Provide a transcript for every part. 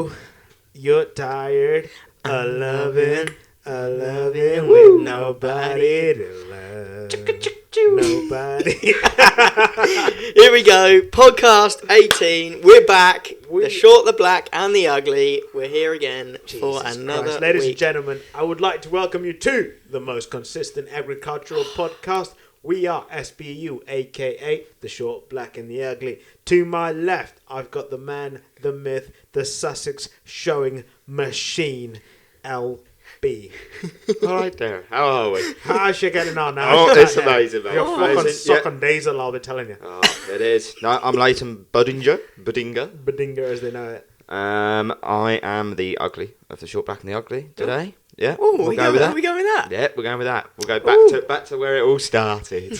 know you're tired of loving with nobody to love. Nobody. Here we go. Podcast 18. We're back. The short, the black, and the ugly. We're here again for another Christ. Ladies week. and gentlemen, I would like to welcome you to the most consistent agricultural podcast. We are SBU, aka the short, black, and the ugly. To my left, I've got the man, the myth, the Sussex showing machine, LB. All right there. How are we? How's you getting on now? Oh, it's amazing, mate. You're fucking Amazing. sucking diesel, I'll be telling you. Oh, it is. No, I'm Leighton Buddinga. Bedinga, as they know it. I am the ugly of the short, black, and the ugly today. Yeah, Oh, we'll we go with that. we going with that? Yeah, we're going with that. We'll go back to where it all started.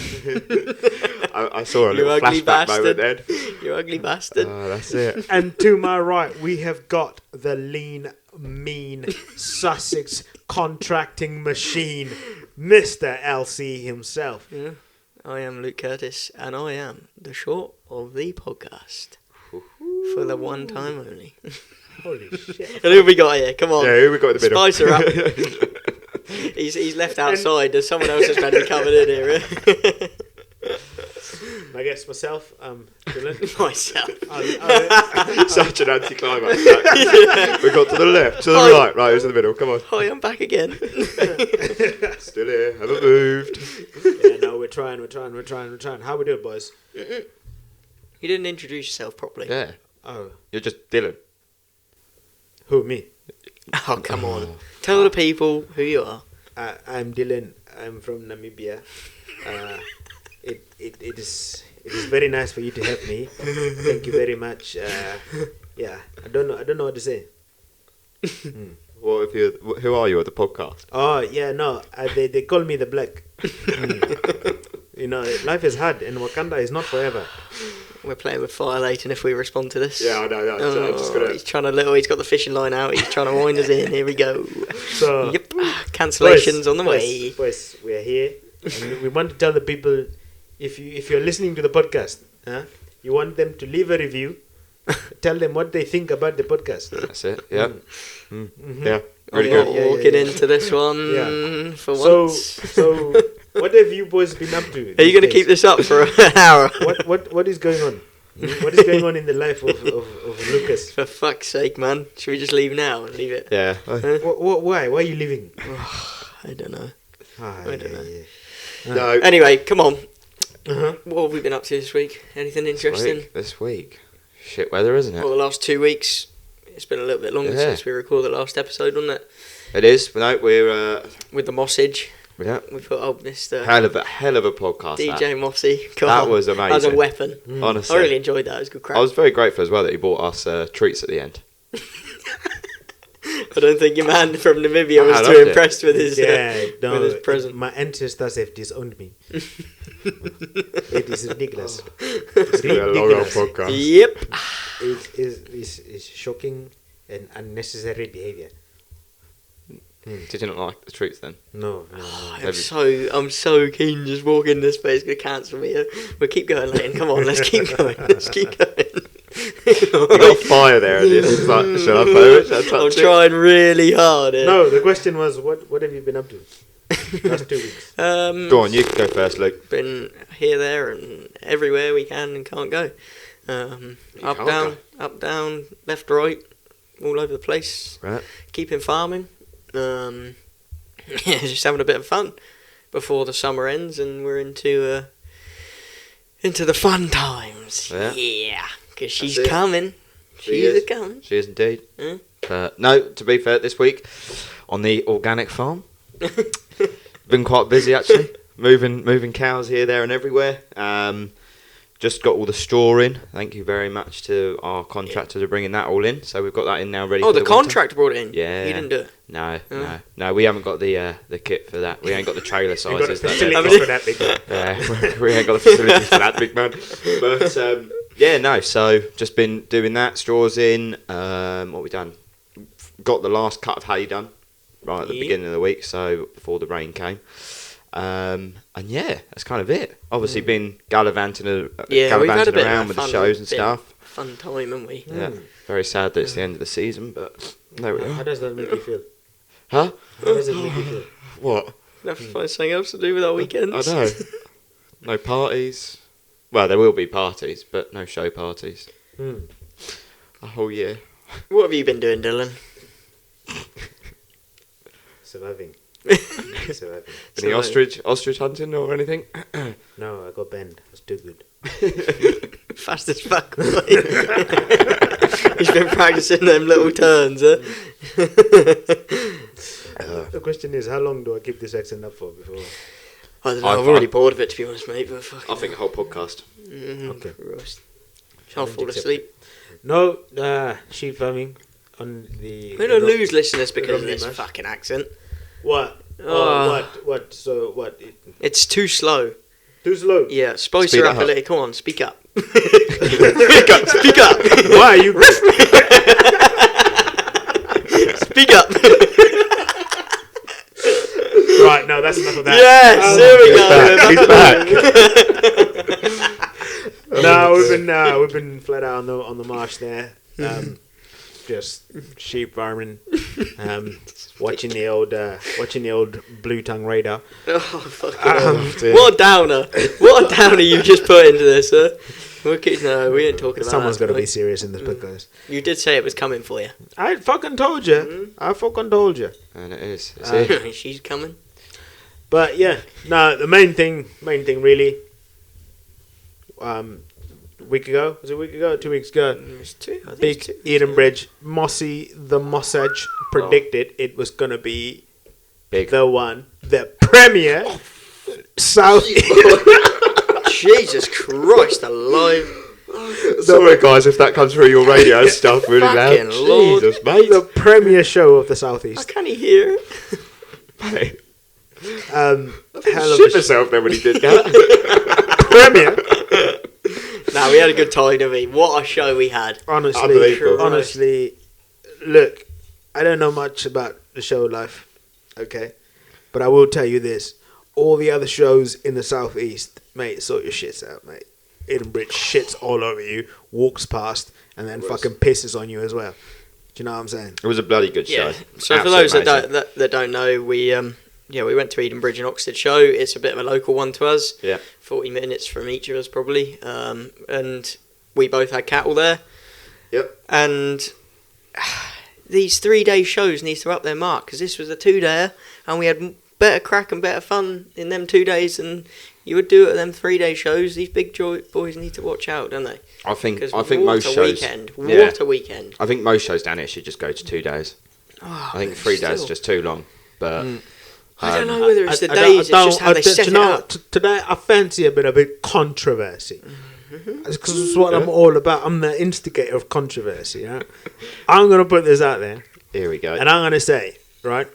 I saw a little ugly flashback moment then. You ugly bastard. Oh, that's it. And to my right, we have got the lean, mean Sussex contracting machine, Mr. LC himself. Yeah. I am Luke Curtis, and I am the short of the podcast. For the one time only. Holy shit. And who have we got here? Come on. Yeah, who we got in the middle? Spice her up. He's left outside. There's someone else that's meant to be coming in here. I guess myself, Dylan. Myself. Such an anticlimax. We got to the left, to the right. Right, who's in the middle? Come on. Hi, I'm back again. Still here. Haven't moved. Yeah, no, we're trying. How we doing, boys? You didn't introduce yourself properly. Yeah. Oh, You're just Dylan. who, me? Oh, come on. Tell the people who you are. I'm Dylan. I'm from Namibia. It is very nice for you to have me. Thank you very much. Yeah, I don't know what to say. Well, who are you at the podcast? Oh yeah, no, they call me the black. You know, life is hard, and Wakanda is not forever. We're playing with fire, Leighton, if we respond to this. Yeah, I know. I'm just gonna. He's trying to he's got the fishing line out. He's trying to wind us in. Here we go. So, Yep. Cancellations on the way. Boys, we're here, and we want to tell the people, if you're listening to the podcast, you want them to leave a review. Tell them what they think about the podcast. That's it. Yeah. Mm-hmm. Yeah. Really I'm good. not walking into this one Yeah. for once. So, what have you boys been up to? Are you going to keep this up for an hour? What is going on? What is going on in the life of Lucas? For fuck's sake, man. Should we just leave now and leave it? Yeah. Why? Why are you leaving? I don't know. I don't know. Yeah. No. Anyway, come on. Uh-huh. What have we been up to this week? Anything interesting? This week. Shit weather, isn't it? Well, the last 2 weeks. It's been a little bit longer Yeah. since we recorded the last episode, wasn't it? It is. No, we're. With the Mossage. Yeah. We put Mr. Hell of a podcast. DJ Mossy. That was amazing. That was a weapon. Honestly. I really enjoyed that. It was good crap. I was very grateful as well that he bought us treats at the end. I don't think your man from Namibia was I too loved impressed with his No, with his present. my ancestors have disowned me. It is ridiculous. It's Been a long old ridiculous. podcast. Yep. It is shocking and unnecessary behavior. Did you not like the treats then? No. I'm so keen to just walk in this space. Gonna cancel me. We'll keep going, Leighton. Come on, let's keep going. You got fire there at the end. It's like, should I blow it? Should I touch I'm it? trying really hard here. No, the question was, what have you been up to last 2 weeks? Go on, you can go first, Luke. Been here, there, and everywhere we can and can't go. Up, down, left, right, all over the place. Right. Keeping farming. Just having a bit of fun before the summer ends and we're into the fun times. Yeah. Because she's That's it. coming. She She's is. coming. She is indeed. Mm. No, to be fair, this week on the organic farm, been quite busy actually. Moving cows here, there, and everywhere. Just got all the straw in. Thank you very much to our contractor for bringing that all in. So we've got that in now ready. Oh, for the winter. contractor brought it in? Yeah. You didn't do it? No. We haven't got the kit for that. We ain't got the trailer You got the sizes. facilities for that big. Yeah, we ain't got the facilities for that, big man. But yeah, no. So just been doing that. Straws in. What we done? Got the last cut of hay done right at the beginning of the week. So before the rain came. And yeah, that's kind of it. Obviously, been gallivanting we've had a bit around of with the fun, shows and stuff. fun time, haven't we? Yeah. Very sad that it's the end of the season, but no, we How are. does that make you feel? Huh? How does it make you feel? What? We'll have to find something else to do with our weekends. I know. No parties. Well, there will be parties, but no show parties. A whole year. What have you been doing, Dylan? Surviving. Surviving. Any ostrich hunting or anything? No, I got banned. It's too good. Fast as fuck. He's been practicing them little turns, huh? The question is, how long do I keep this accent up for before? I don't know, I'm already bored of it, to be honest, mate. But I think a whole podcast. Okay. I'll fall asleep. No, sheep farming on the. We're going to lose listeners because of Romney this match. fucking accent. What? Oh. What? So what? It's too slow. Too slow. Yeah, spice Speed her it up a up. little. Come on, speak up. Speak up, speak up. Why are you? Speak up. Right. No, that's enough of that. Yes, there we go. He's back. No, we've been flat out on the marsh there. Just sheep farming. Watching the old blue tongue radar. Oh, fucking dear. what a downer. What a downer you just put into this, huh? No, we ain't talking about Someone's that. got to be serious in this podcast. You did say it was coming for you. I fucking told you. I fucking told you. And it is. It's here. She's coming. But yeah, no. The main thing really. A week ago? Was it a week ago? 2 weeks ago? It's two. I think Big it's two. Edenbridge, Mossy, the Mossage predicted it was gonna be Big. the one, the premier South. Jesus Christ alive. Sorry, guys, if that comes through your radio stuff really loud. Fucking Lord. Jesus, mate. the premier show of the I Southeast. can't hear it. Mate. Hell of Shit a myself then when he did that. premier. Nah, we had a good time, didn't we? What a show we had. Unbelievable. Honestly, look, I don't know much about the show life, okay, but I will tell you this: all the other shows in the Southeast, mate, sort your shits out, mate. Edenbridge shits all over you, walks past, and then fucking pisses on you as well. Do you know what I'm saying? It was a bloody good show. Yeah. So for those that don't know, we went to Edenbridge and Oxted show. It's a bit of a local one to us. Yeah. 40 minutes from each of us probably. And we both had cattle there. Yep. And these 3-day shows need to up their mark because this was a 2-dayer and we had better crack and better fun in them 2 days than you would do at them 3-day shows. These big boys need to watch out, don't they? I think What most a shows. weekend. Yeah. What a weekend. I think most shows down here should just go to 2 days. Oh, I think but 3 days still. is just too long. But I don't know whether it's the I days, it's don't- just how they set it up. Today, I fancy a bit of controversy. Because it's what I'm all about. I'm the instigator of controversy. Right? I'm going to put this out there, here we go. and I'm going to say, right,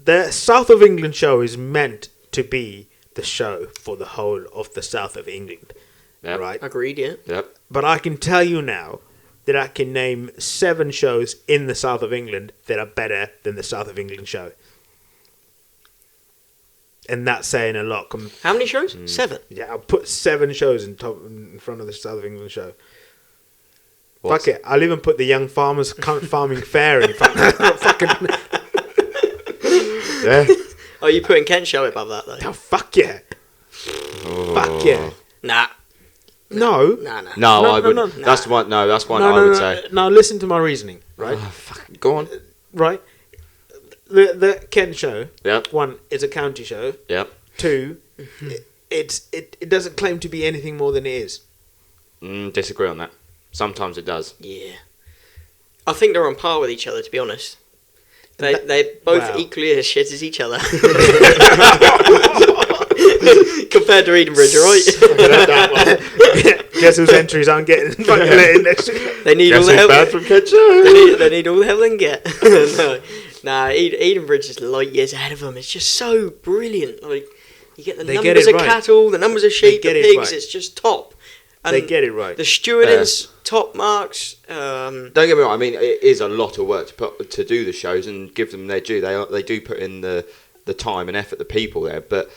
the South of England show is meant to be the show for the whole of the South of England, Yep. right? Agreed, yeah. Yep. But I can tell you now that I can name 7 shows in the South of England that are better than the South of England show. And that's saying a lot. How many shows? 7. Yeah, I'll put 7 shows in front of the South of England show. What's- Fuck it. I'll even put the Young Farmers Farming Fair in front of fucking... Yeah. Oh, you putting Kent show above that though? Oh, fuck yeah. Fuck yeah. Nah. No. Nah. No, No, I no, would. no. That's one. No, that's one No, I no, would no, say. no, listen to my reasoning, right? Oh, fuck. Go on. Right? The Kent show, Yep. 1, it's a county show. Yep. 2, it doesn't claim to be anything more than it is. Disagree on that. Sometimes it does. Yeah. I think they're on par with each other, to be honest. They're both Wow. equally as shit as each other. Compared to Edenbridge, alright? Guess whose entries aren't getting fucking let in next year. They need all Guess the who's help. bad from Kent show? They need all the help they can get. No. Nah, Edenbridge is light years ahead of them. It's just so brilliant. Like, you get the They get numbers it of right. cattle, the numbers of sheep, the get it pigs. right. It's just top. And They get it right. the stewarding's top marks. Don't get me wrong. I mean, it is a lot of work to do the shows and give them their due. They do put in the time and effort, the people there, but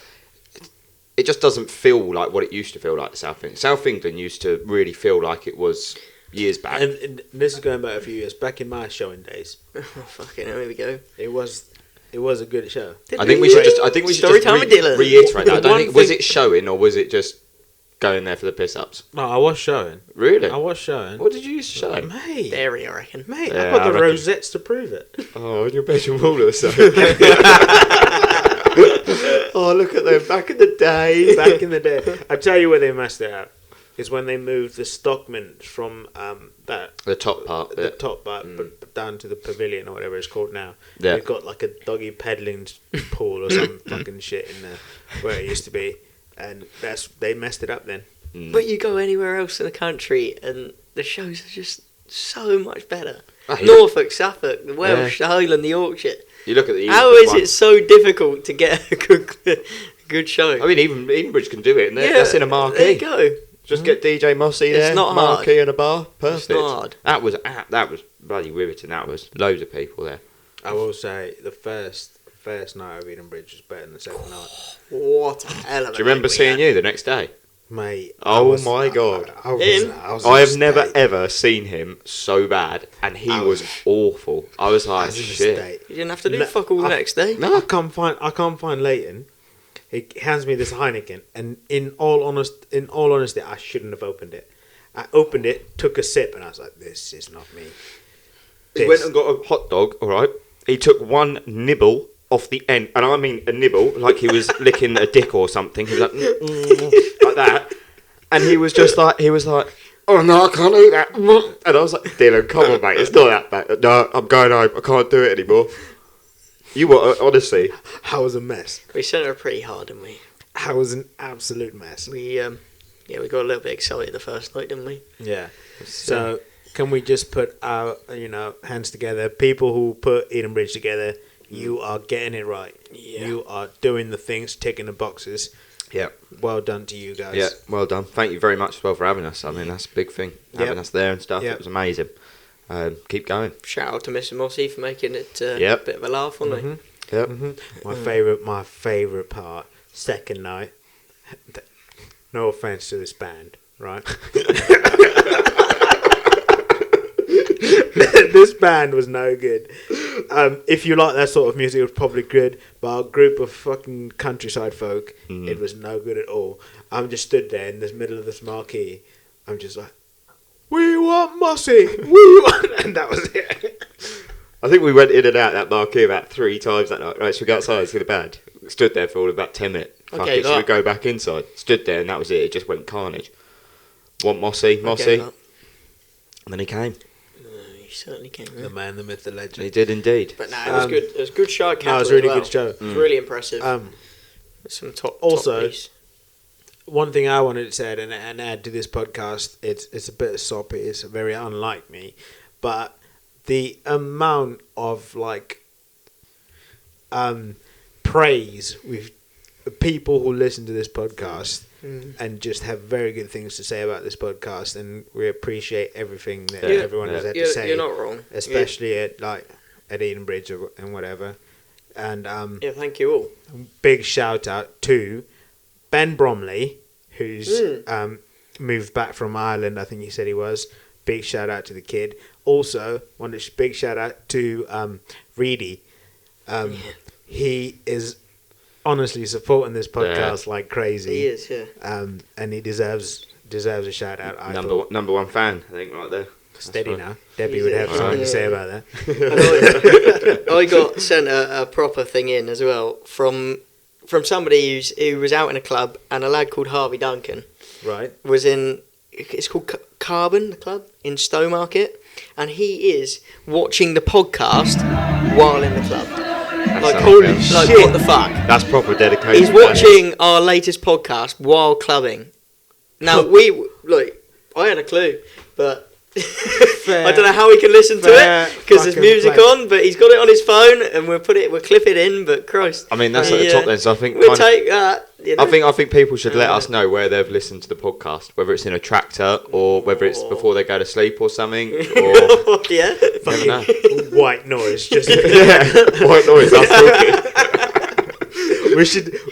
it just doesn't feel like what it used to feel like. South England used to really feel like it was years back. And this is going back a few years. Back in my showing days, Oh, fucking hell, here we go. it was a good show. I think we should just Story time with Dylan. reiterate that. I don't One think, was thing- it showing or was it just going there for the piss ups? No, I was showing. Really? I was showing. What did you use to show? Mate, Dairy, I reckon. mate, Yeah, I've got I the reckon. rosettes to prove it. Oh, in your bedroom wall or something. Oh, look at them back in the day. Back in the day, I tell you where they messed it up. Is when they moved the stockman from that The top part. the Bit. top part but down to the pavilion or whatever it's called now. Yeah. They've got like a doggy peddling pool or some fucking shit in there where it used to be, and they messed it up then. But you go anywhere else in the country and the shows are just so much better. Oh, yeah. Norfolk, Suffolk, the Welsh, the Highland, the Yorkshire. You look at the How Edenbridge is one. it so difficult to get a good show? I mean, even Edenbridge can do it, and that's in a marquee. There you go. Just get DJ Mossy It's there, not hard. marquee and a bar, perfect. It's not hard. That was bloody riveting. That was loads of people there. I will say the first night of Edenbridge was better than the second night. What a hell of a Do you remember seeing you the next day? Mate, Oh my God. I was Him? I have in a never state. ever seen him so bad, and he I was was- awful. I was I like, was in a shit. state. You didn't have to do No, fuck all the next day. No, I can't find Leighton. He hands me this Heineken, and in all honesty, I shouldn't have opened it. I opened it, took a sip, and I was like, "This is not me." he went and got a hot dog. All right, he took one nibble off the end, and I mean a nibble, like he was licking a dick or something. He was like, like that, and he was like, "Oh no, I can't eat that." And I was like, "Dylan, come on, mate, it's not that bad. No, I'm going home. I can't do it anymore." You were honestly. I was a mess. We sent her pretty hard, didn't we? I was an absolute mess. We we got a little bit excited the first night, didn't we? Yeah. So can we just put our hands together? People who put Edenbridge together, you are getting it right. Yeah. You are doing the things, ticking the boxes. Yeah. Well done to you guys. Yeah, well done. Thank you very much as well for having us. I mean, that's a big thing. Having Yep. us there and stuff. Yep. It was amazing. Keep going. Shout out to Mr. Mossy for making it Yep. a bit of a laugh, wasn't Mhm. Yep. My favorite part, second night. No offense to this band, right? This band was no good. If you like that sort of music, it was probably good. But our group of fucking countryside folk, it was no good at all. I'm just stood there in the middle of this marquee. I'm just like, "We want Mossy, we want," and that was it. I think we went in and out that marquee about 3 times that night. Right, so we got outside, see the band. Stood there for about 10 minutes. Fuck Okay, it, should we that- go back inside? Stood there and that was it. It just went carnage. Want Mossy, Okay, and then he came. you certainly can. The man, the myth, the legend. He did indeed. But no, it was good. It was a good show. At No, it was Cattle a really as well. good show. It was really impressive. Some top. also- top piece. One thing I wanted to say and add to this podcast, it's a bit soppy, it's very unlike me, but the amount of praise with people who listen to this podcast and just have very good things to say about this podcast, and we appreciate everything that Yeah. everyone has had to You're, say, you're not wrong. especially at Edenbridge and whatever. And Yeah, thank you all. big shout out to Ben Bromley, who's moved back from Ireland. I think he said he was. Big shout out to the kid. Also, big shout out to Reedy. He is honestly supporting this podcast like crazy. He is, yeah. And he deserves a shout out. I thought. Number one fan, I think, right there. Steady That's now. Debbie He's would a- have something to yeah. say about that. I got sent a proper thing in as well from somebody who was out in a club, and a lad called Harvey Duncan Right. was in. It's called Carbon, the club in Stowmarket, and he is watching the podcast while in the club. Like sounds holy good. like Shit. what the fuck? That's proper dedication. He's watching our latest podcast while clubbing. Now I had a clue, but I don't know how he can listen to Fair it because there's fucking music play. on. But he's got it on his phone, and we'll clip it in. But Christ, I mean, that's at the top then, so I think... we'll kind of- take that. You know? I think people should let us know where they've listened to the podcast, whether it's in a tractor or whether it's before they go to sleep or something. Or yeah. never know. White noise. Just Yeah, white noise. That's talking.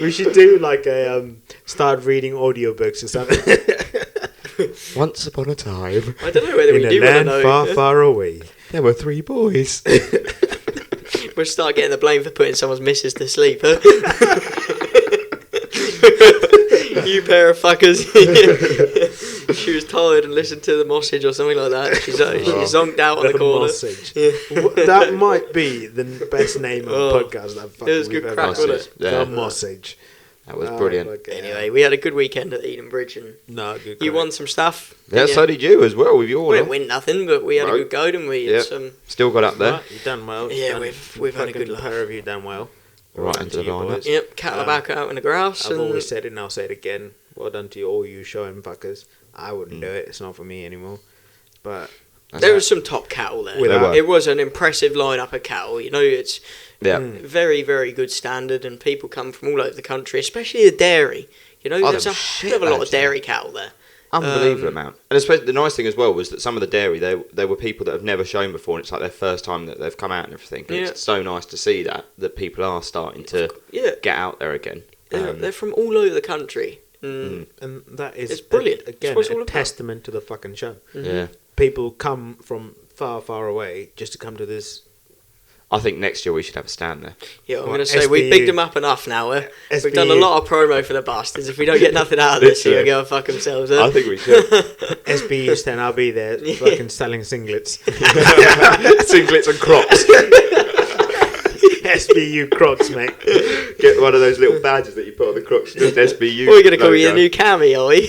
we should do like a start reading audiobooks or something. Once upon a time, I don't know whether In we a do want to land know. far, far away. there were 3 boys. We'll start getting the blame for putting someone's missus to sleep, huh? You pair of fuckers. She was tired and listened to the Mossage or something like that. She zonked out on the corner. Mossage. Yeah. That might be the best name of Oh, a podcast that it was we've good ever crack, had. wasn't it? Yeah. The Mossage. That was brilliant. fucking Anyway, hell. we had a good weekend at Eden Bridge, and No, good you crack. won some stuff. Yeah, didn't so you? did you as well with your We didn't order. win nothing, but we had a No. good go, didn't we? Yeah. It's, Still got up there. Right, you've done well. Yeah, Done- we've had a good fucking laugh. pair of you done well. Right Well done into to the you lineup. boys. Yep, cattle back out in the grass. I've And always said it and I'll say it again. Well done to you, all you showing fuckers. I wouldn't do it. It's not for me anymore. But there was some top cattle there. There were. It was an impressive lineup of cattle. You know, it's Yeah. very, very good standard, and people come from all over the country, especially the dairy. You know, Oh, there's them a shit hell of a lot of lads, yeah. dairy cattle there. Unbelievable amount. And especially the nice thing as well was that some of the dairy, they were people that have never shown before, and it's like their first time that they've come out and everything. And Yeah. It's so nice to see that people are starting to Yeah, get out there again. they're from all over the country. Mm. and that is It's brilliant. Again, It's what it's all a about. testament to the fucking show. Yeah. People come from far, far away just to come to this. I think next year we should have a stand there. Yeah, I'm Well, going to say we SBU. bigged them up enough now. We've done a SBU. lot of promo for the bastards. If we don't get nothing out of this, Literally. they'll go and fuck themselves. Huh? I think we should. SBU stand, I'll be there fucking selling singlets. Singlets and Crocs. SBU Crocs, mate. Get one of those little badges that you put on the Crocs. Just SBU. We're going to call you the logo. new Cammy, are we?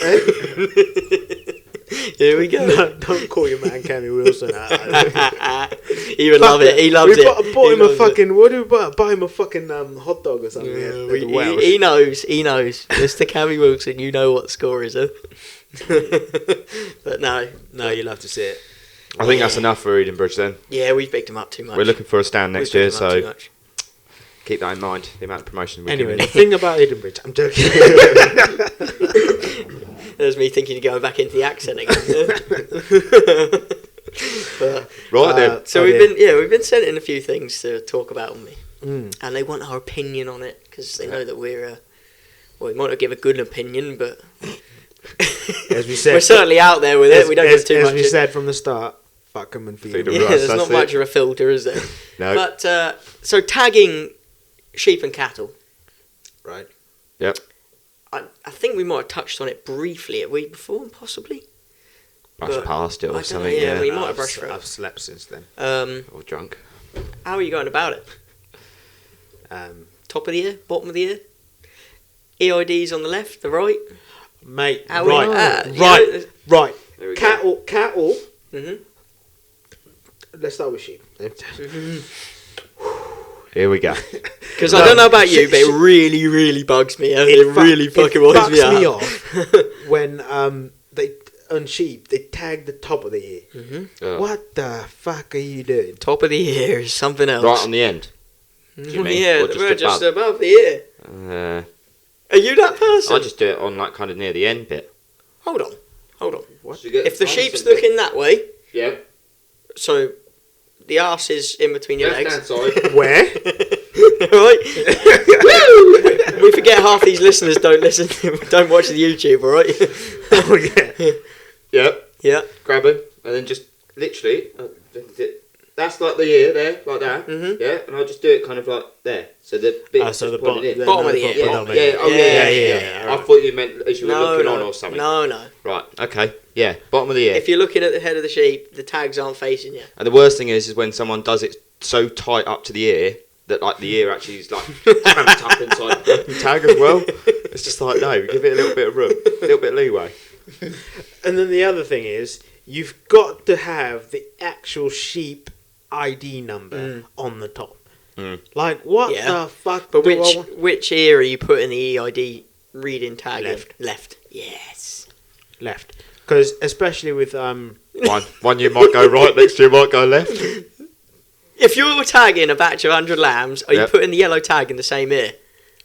Here we go. No, don't call your man Cammy Wilson out. He would love it. He loves we it. Bought He him a loves it. fucking. What do we buy him a fucking hot dog or something? Yeah, at the he Welsh. knows. He knows. Mr. Cammy Wilson, you know what the score is, huh? But no. No, you'll have to see it. I think that's enough for Edenbridge then. Yeah, we've picked him up too much. We're looking for a stand We've next picked year, him up too so much. keep that in mind. The amount of promotion we're Anyway, the giving. thing about Edenbridge, I'm joking. There's me thinking of going back into the accent again. But, Right then. so we've been sent in a few things to talk about on me, Mm. and they want our opinion on it because they know that we're well, we might not give a good opinion, but As we said, we're certainly out there with it. as, We don't as, give too as much. we said from the start, fuck them and feed Feed them. 'em. Yeah, Right, there's that's not much it. of a filter, is there? No. But so tagging sheep and cattle, Right. Yep. I think we might have touched on it briefly a week before, possibly. Brush but past it I or don't something. know, yeah, Yeah. we might have brushed through it. I've slept since then. Or drunk. How are you going about it? Top of the year, bottom of the year? EIDs on the left, the right? Mate, How we right, at? You right, know, right. There we go. Cattle. Mhm. Let's start with sheep. Here we go. Because I don't know about you, but it really, really bugs me. It really fucking winds me fucks me out. off when they on sheep they tag the top of the ear. Ugh. What the fuck are you doing? Top of the ear is something else. Right on the end. you mean? Yeah, Or just we're just above? above the ear. Are you that person? I just do it on like kind of near the end bit. Hold on. What? If the sheep's looking that way, Yeah. so the arse is in between your legs. side. Where? Right? We forget half these listeners don't listen, don't watch the YouTube, alright? Oh yeah. Yep. Yeah. Grab him and then just literally. That's like the ear there, like that. Mhm. Yeah, and I'll just do it kind of like there. So the bit. So the pointed in. Bottom of the ear. Yeah, bottom of the yeah, ear. oh yeah. I thought you meant as you were looking on or something. No. Right. Okay. Yeah. Bottom of the ear. If you're looking at the head of the sheep, the tags aren't facing you. And the worst thing is when someone does it so tight up to the ear that like the ear actually is like cramped up inside the tag as well. It's just like no, give it a little bit of room, a little bit of leeway. And then the other thing is, you've got to have the actual sheep ID number on the top. Mm. Like, what Yeah. the fuck? But do I which want? which ear are you putting the EID reading tag Left. in? Left. Yes. Left? Because especially with One year might go right, next year might go left. If you're tagging a batch of 100 lambs, are you Yep. putting the yellow tag in the same ear?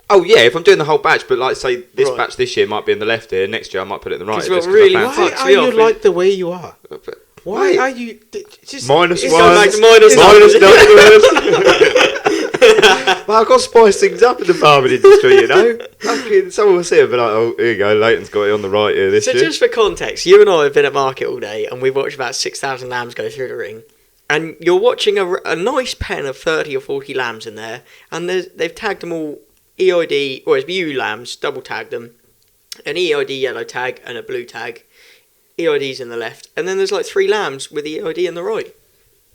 Oh yeah, if I'm doing the whole batch, but like say this Right. batch this year might be in the left ear, next year I might put it in the right. 'Cause ear what just 'cause I really fancy why it. fucks are me you off like the way you are? But- Why Wait. are you just Minus It's one. going back to minus Minus numbers. numbers. I've got to spice things up in the farming industry, you know. Fucking someone will see it and be like, oh, here you go, Leighton's got it on the right here this So year. just for context, you and I have been at market all day and we've watched about 6,000 lambs go through the ring. And you're watching a nice pen of 30 or 40 lambs in there, and they've tagged them all EID, or it's ewe lambs, double tagged them, an EID yellow tag and a blue tag. EID's in the left, and then there's like 3 lambs with the EID in the right,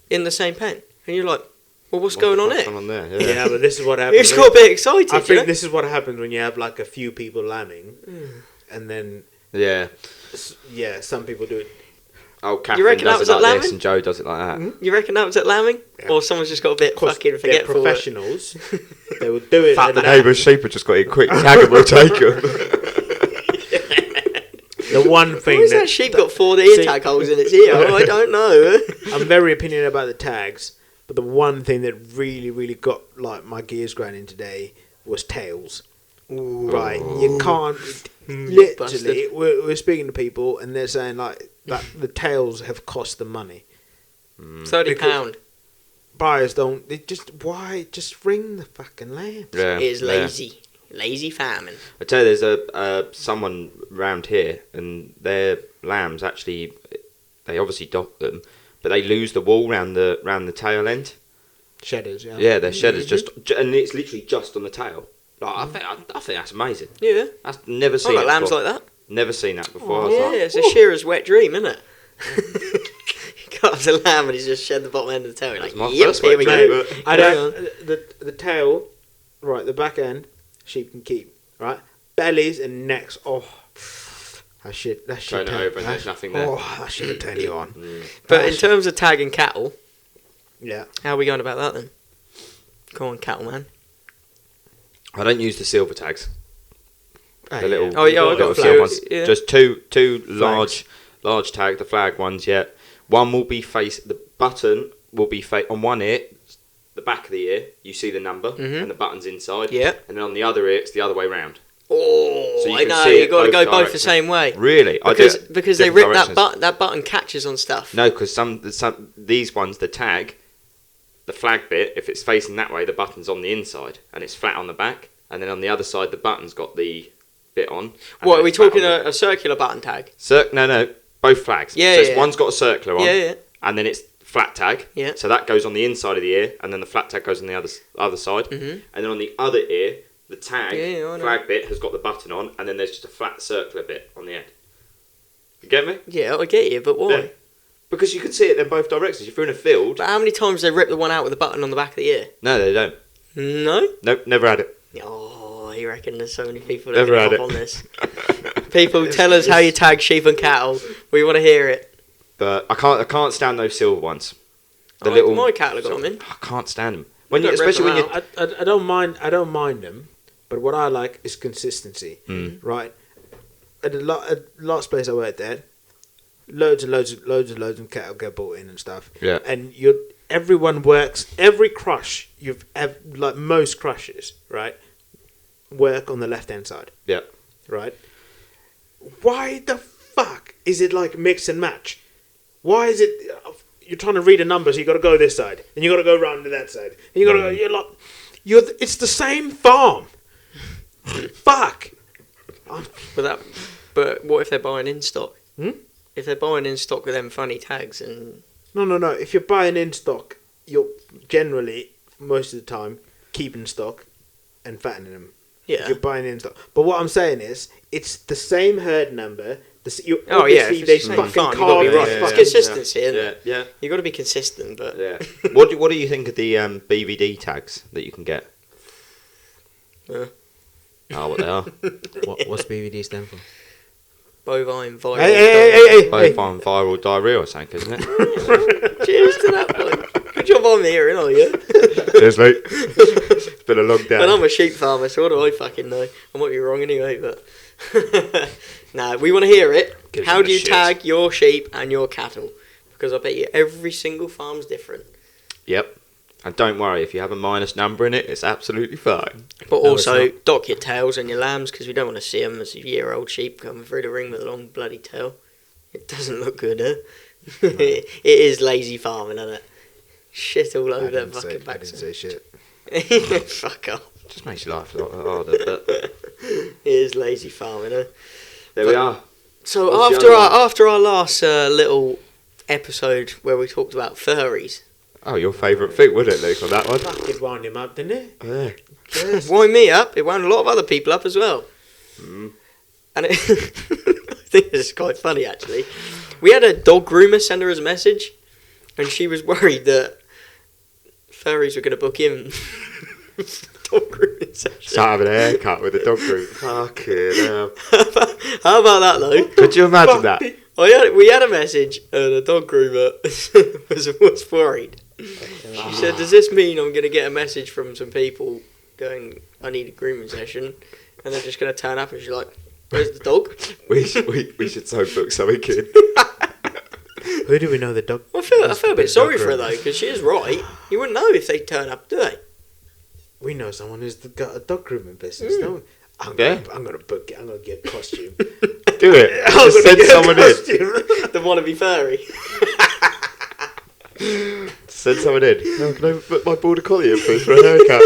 in the same pen. And you're like, well, what's going on What's here? going on there? Yeah, Yeah. but this is what happens. It's got a bit excited, I you think know? this is what happens when you have like a few people lambing, and then Yeah. some people do it. Oh, Catherine reckon that does was it at like this lambing? and Joe does it like that. You reckon that was at lambing? Yeah. Or someone's just got a bit Of course, fucking they're forgetful? professionals. They will do it. Fuck, at the lambing. neighbour's sheep have just got in quick. Tag them, we'll take them. The one thing Why has that that sheep got 4 ear tag holes in its ear? I don't know. I'm very opinionated about the tags, but the one thing that really got like my gears grinding today was tails. Right, you can't. Literally, busted. we're speaking to people, and they're saying like that the tails have cost them money. £30. Buyers don't. They just ring the fucking lamb. Yeah. It is yeah. lazy. Lazy farming. I tell you, there's someone round here, and their lambs actually, they obviously dock them, but they lose the wool round the tail end. Shedders, yeah. Yeah, their shedders and it's literally just on the tail. Like, I think that's amazing. Yeah. I've never I seen like it lambs before. like that. Never seen that before. I Oh, was yeah, like, it's a shearer's wet dream, isn't it? He cuts a lamb and he's just shed the bottom end of the tail. You're That's like, my yep, first here wet we dream, go. but- I Hang don't. The tail, right? The back end, sheep can keep. Right, bellies and necks. Oh, that shit. Turn it over and there's nothing there. Oh, that should turn you on. But in terms of tagging cattle, Yeah. how are we going about that then? Come on, cattle man. I don't use the silver tags. The little, Oh, yeah, I've got little a silver few, ones. yeah. Just two large tag, the flag ones. Yeah, one will be the button will be on one ear, the back of the ear. You see the number and the button's inside. Yeah. and then on the other ear, it's the other way round. Oh, So you I can know. see You it got to both go both the directions. same way. Really? Because they rip that button catches on stuff. No, because some these ones, the tag, the flag bit, if it's facing that way, the button's on the inside and it's flat on the back, and then on the other side, the button's got the bit on. and What, then are we it's flat talking on a circular button tag? No, both flags. Yeah, so it's yeah. one's got a circular on, Yeah. and then it's flat tag. Yeah. So that goes on the inside of the ear, and then the flat tag goes on the other side. Mhm. And then on the other ear, the tag Yeah, I know. flag bit has got the button on, and then there's just a flat circular bit on the end. You get me? Yeah, I get you, but why? Yeah. Because you can see it in both directions. If you're in a field, But how many times they rip the one out with the button on the back of the ear? no, they don't. No? Nope, never had it. Oh, you reckon there's so many people that Never can had hop it. on this? People, tell us how you tag sheep and cattle. We want to hear it. But I can't stand those silver ones. The Oh, little my cattle got them in. I can't stand them. Don't rip Especially them when you. out. I don't mind. I don't mind them, but what I like is consistency. Right. At the last place I worked at, loads of cattle get bought in and stuff. Yeah. And everyone works. Every crush you've ever, like most crushes, right, work on the left hand side. Yeah. Right. Why the fuck is it like mix and match? Why is it? You're trying to read a number, so you got to go this side, and you got to go round to that side, and you got to go. You're like, it's the same farm. Fuck. But what if they're buying in stock? Hmm? If they're buying in stock with them funny tags and... No. If you're buying in stock, you're generally most of the time keeping stock and fattening them. If Yeah. you're buying in stock. But what I'm saying is, it's the same herd number. Oh, yeah, obviously if they it's the same fucking farm, you've got to be carve right. it. It's consistency, isn't Yeah, it? yeah, You've got to be consistent, but... yeah. What do you think of the BVD tags that you can get? Yeah. Oh, what they are? What's BVD stand for? Bovine viral. Hey. Bovine viral diarrhea or something, isn't it? Cheers to that, boy. Good job on me hearing, are you? Cheers, mate. It's been a long day. But I'm a sheep farmer, so what do I fucking know? I might be wrong anyway, but... Nah, we want to hear it. Gives How them do you a shit. tag your sheep and your cattle? Because I bet you every single farm's different. Yep. And don't worry, if you have a minus number in it, it's absolutely fine. But No, also, it's dock your tails and your lambs, because we don't want to see them as a year-old sheep coming through the ring with a long bloody tail. It doesn't look good, huh? It is lazy farming, isn't it? Shit all over their fucking I didn't backs. say shit. Fuck off. Just makes your life a lot harder. But Here's lazy farming, huh? there we are. So What's the other one? after our last little episode where we talked about furries, Oh, your favourite thing, wouldn't it, Luke, on that one? Fuck, it wound him up, didn't it? Yeah. Yes. wind me up. It wound a lot of other people up as well. Mm. And I think this is quite funny actually. We had a dog groomer send her as a message, and she was worried that furries were going to book in dog grooming session. Start having a haircut with a dog group. Fucking hell. How about that though? Could you imagine that? We had a message, and a dog groomer was worried. She said, "Does this mean I'm going to get a message from some people going, I need a grooming session, and they're just going to turn up?" And she's like, "Where's the dog?" We should so book something in. Who do we know the dog? I feel a bit sorry dog for her groomer? though, because she is right. You wouldn't know if they turn up, do they? We know someone who's got a dog grooming business, Mm. don't we? I'm gonna book it. I'm gonna get a costume. Do it. I'm Just gonna send get a someone in. costume. The wannabe furry. Send someone in. No, can I put my border collie in first for a haircut?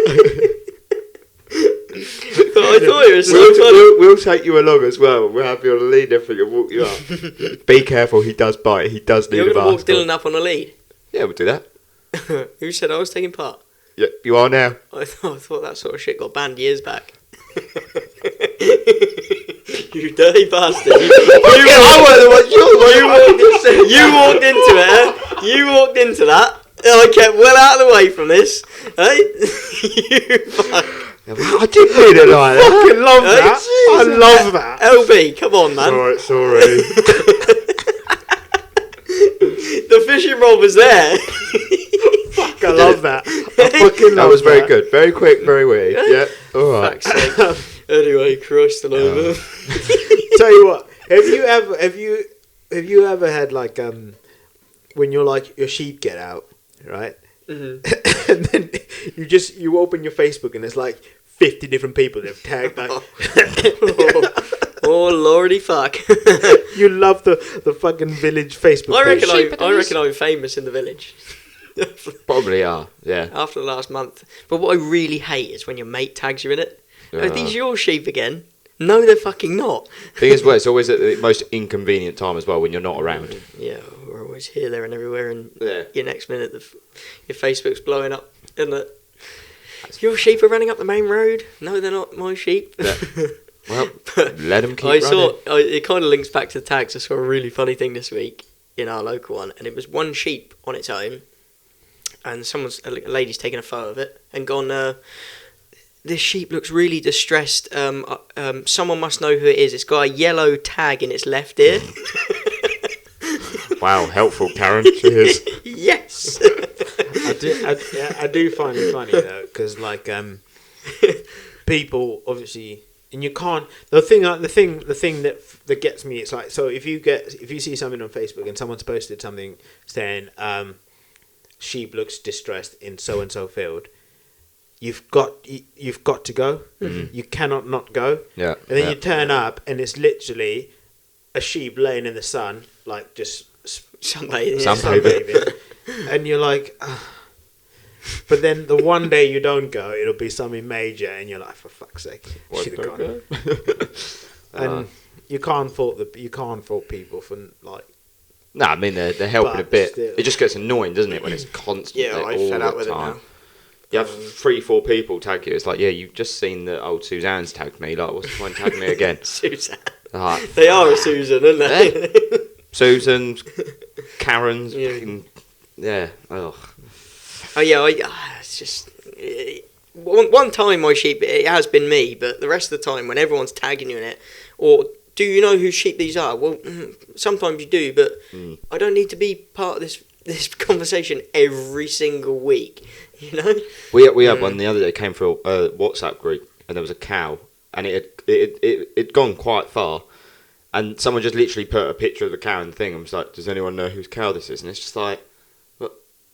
But I thought it was so funny. We'll take you along as well. We'll have you on a lead and everything and walk you up. Be careful, he does bite. He does need You're a going to walk bath. Dylan up on a lead. Yeah, we'll do that. Who said I was taking part? Yeah, you are now. I thought that sort of shit got banned years back. You dirty bastard. You walked into it, huh? You walked into that. And I kept well out of the way from this. Hey? You fuck. I didn't mean it like that. Fucking love Hey, that. I love that. LB, come on, man. Alright, sorry. The fishing rod was there. Fuck, I love that. I fucking love That was very that. good. Very quick, very witty. Yeah, alright. Fuck's sake. Anyway, Christ alone. Tell you what, have you ever had like when you're like your sheep get out, right? Mm-hmm. And then you open your Facebook and there's like 50 different people that have tagged like Oh lordy fuck. you love the fucking village Facebook I page. reckon I'm famous in the village. Probably are, yeah. After the last month. But what I really hate is when your mate tags you in it. Are these your sheep again? No, they're fucking not. Thing is, well, it's always at the most inconvenient time as well when you're not around. Yeah, we're always here, there, and everywhere, and Yeah. your next minute, your Facebook's blowing up, isn't it? Your sheep are running up the main road. No, they're not my sheep. Yeah. Well, But let them keep I running. it kind of links back to the tags. I saw a really funny thing this week in our local one, and it was one sheep on its own, and a lady's taken a photo of it and gone, this sheep looks really distressed. Someone must know who it is. It's got a yellow tag in its left ear. Wow, helpful, Karen. Cheers. Yes. I do find it funny though, because like people obviously, and you can't. The thing that gets me, it's like, so if you see something on Facebook and someone's posted something saying sheep looks distressed in so and so field, you've got to go. Mhm. You cannot not go. Yeah. And then yeah. you turn up and it's literally a sheep laying in the sun, like just Sunbathing. Sunbathing. and you're like, "Ugh." But then the one day you don't go, it'll be something major, and you're like, for fuck's sake, Why should have don't gone. go? And you can't fault people for like. No, I mean they're helping But a bit. still. It just gets annoying, doesn't it, when it's constant? Yeah, like, I fed all up the with it time. now. You have 3-4 people tag you. It's like, yeah, you've just seen that old Suzanne's tagged me. Like, what's the point tagging me again? Susan. Like, They are a Susan, aren't they? Susan's, Karen's, Yeah. fucking, yeah. Ugh. Oh yeah, it's just one time my sheep. It has been me, but the rest of the time when everyone's tagging you in it, or do you know whose sheep these are? Well, sometimes you do, but I don't need to be part of this conversation every single week. You know. We had one the other day. Came through a WhatsApp group, and there was a cow, and it'd gone quite far, and someone just literally put a picture of the cow in the thing. And was like, "Does anyone know whose cow this is?" And it's just like, well,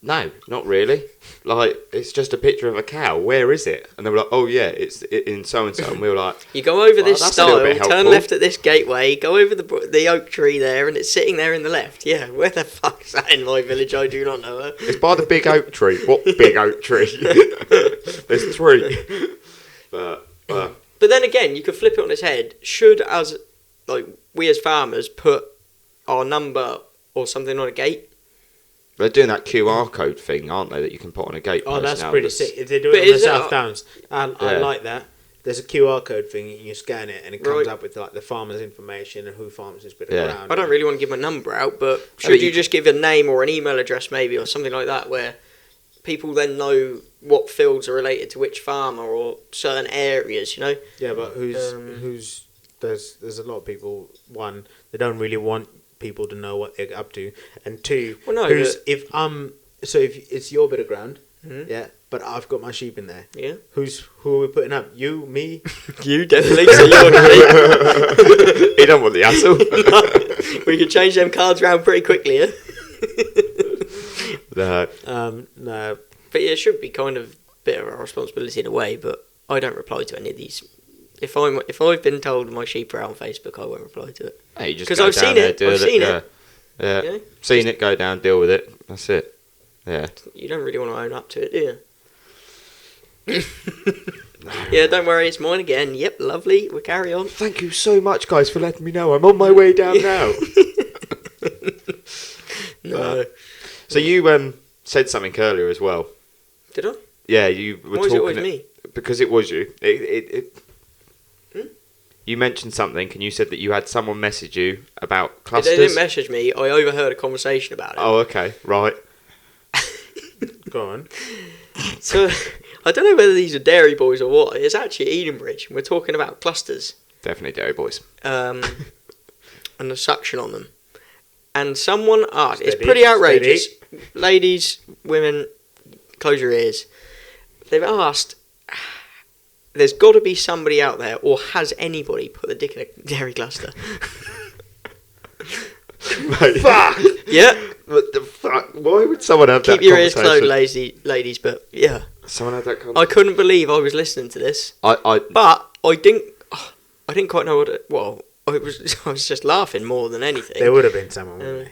no, not really. Like, it's just a picture of a cow. Where is it? And they were like, oh yeah, it's in so and so. And we were like, You go over this that's a little stile, bit turn helpful. left at this gateway, go over the oak tree there, and it's sitting there in the left. Yeah, where the fuck is that in my village? I do not know. it's by the big oak tree. What big oak tree? There's 3. But But then again, you could flip it on its head. Should we as farmers put our number or something on a gate? they're doing that QR code thing, aren't they? That you can put on a gate. Oh, post that's now pretty sick. If they do it on the South Downs, I Yeah. like that. There's a QR code thing, and you scan it, and it comes Right. up with like the farmer's information and who farms this bit Yeah. of ground. I don't really want to give my number out, but but should you you- just give a name or an email address maybe or something like that where people then know what fields are related to which farmer or certain areas, you know? Yeah, but who's there's a lot of people. One, they don't really want people to know what they're up to, and two, Well, no, who's but- if it's your bit of ground, Mhm. yeah, but I've got my sheep in there. Yeah. Who are we putting up? You, me? You definitely, so you're You don't want the hassle. We can change them cards around pretty quickly, yeah? No. No. But yeah, it should be kind of a bit of a responsibility in a way, but I don't reply to any of these. If I've been told my sheep are out on Facebook, I won't reply to it. Hey, you just 'Cause go I've down seen there, it, deal I've with seen Yeah. it. Yeah. You know? Seen it, go down, deal with it. That's it. Yeah. You don't really want to own up to it, do you? Yeah, don't worry, it's mine again. Yep, lovely. We'll carry on. Thank you so much, guys, for letting me know. I'm on my way down now. No. So you said something earlier as well. Did I? Yeah, you were Why is talking it always me? because it was you. You mentioned something, and you said that you had someone message you about clusters. They didn't message me. I overheard a conversation about it. Oh, okay, right. Go on. So, I don't know whether these are Dairy Boys or what. It's actually Edenbridge, and we're talking about clusters. Definitely Dairy Boys. And the suction on them. And someone asked, it's Steady, pretty outrageous. Ladies, women, close your ears. They've asked, there's got to be somebody out there, or has anybody put the dick in a dairy cluster? Mate, fuck! Yeah. What the fuck? Why would someone have that Keep your ears conversation? closed, ladies, but yeah. Someone had that conversation? I couldn't believe I was listening to this. I But I didn't quite know what it, well, I was just laughing more than anything. There would have been someone, wouldn't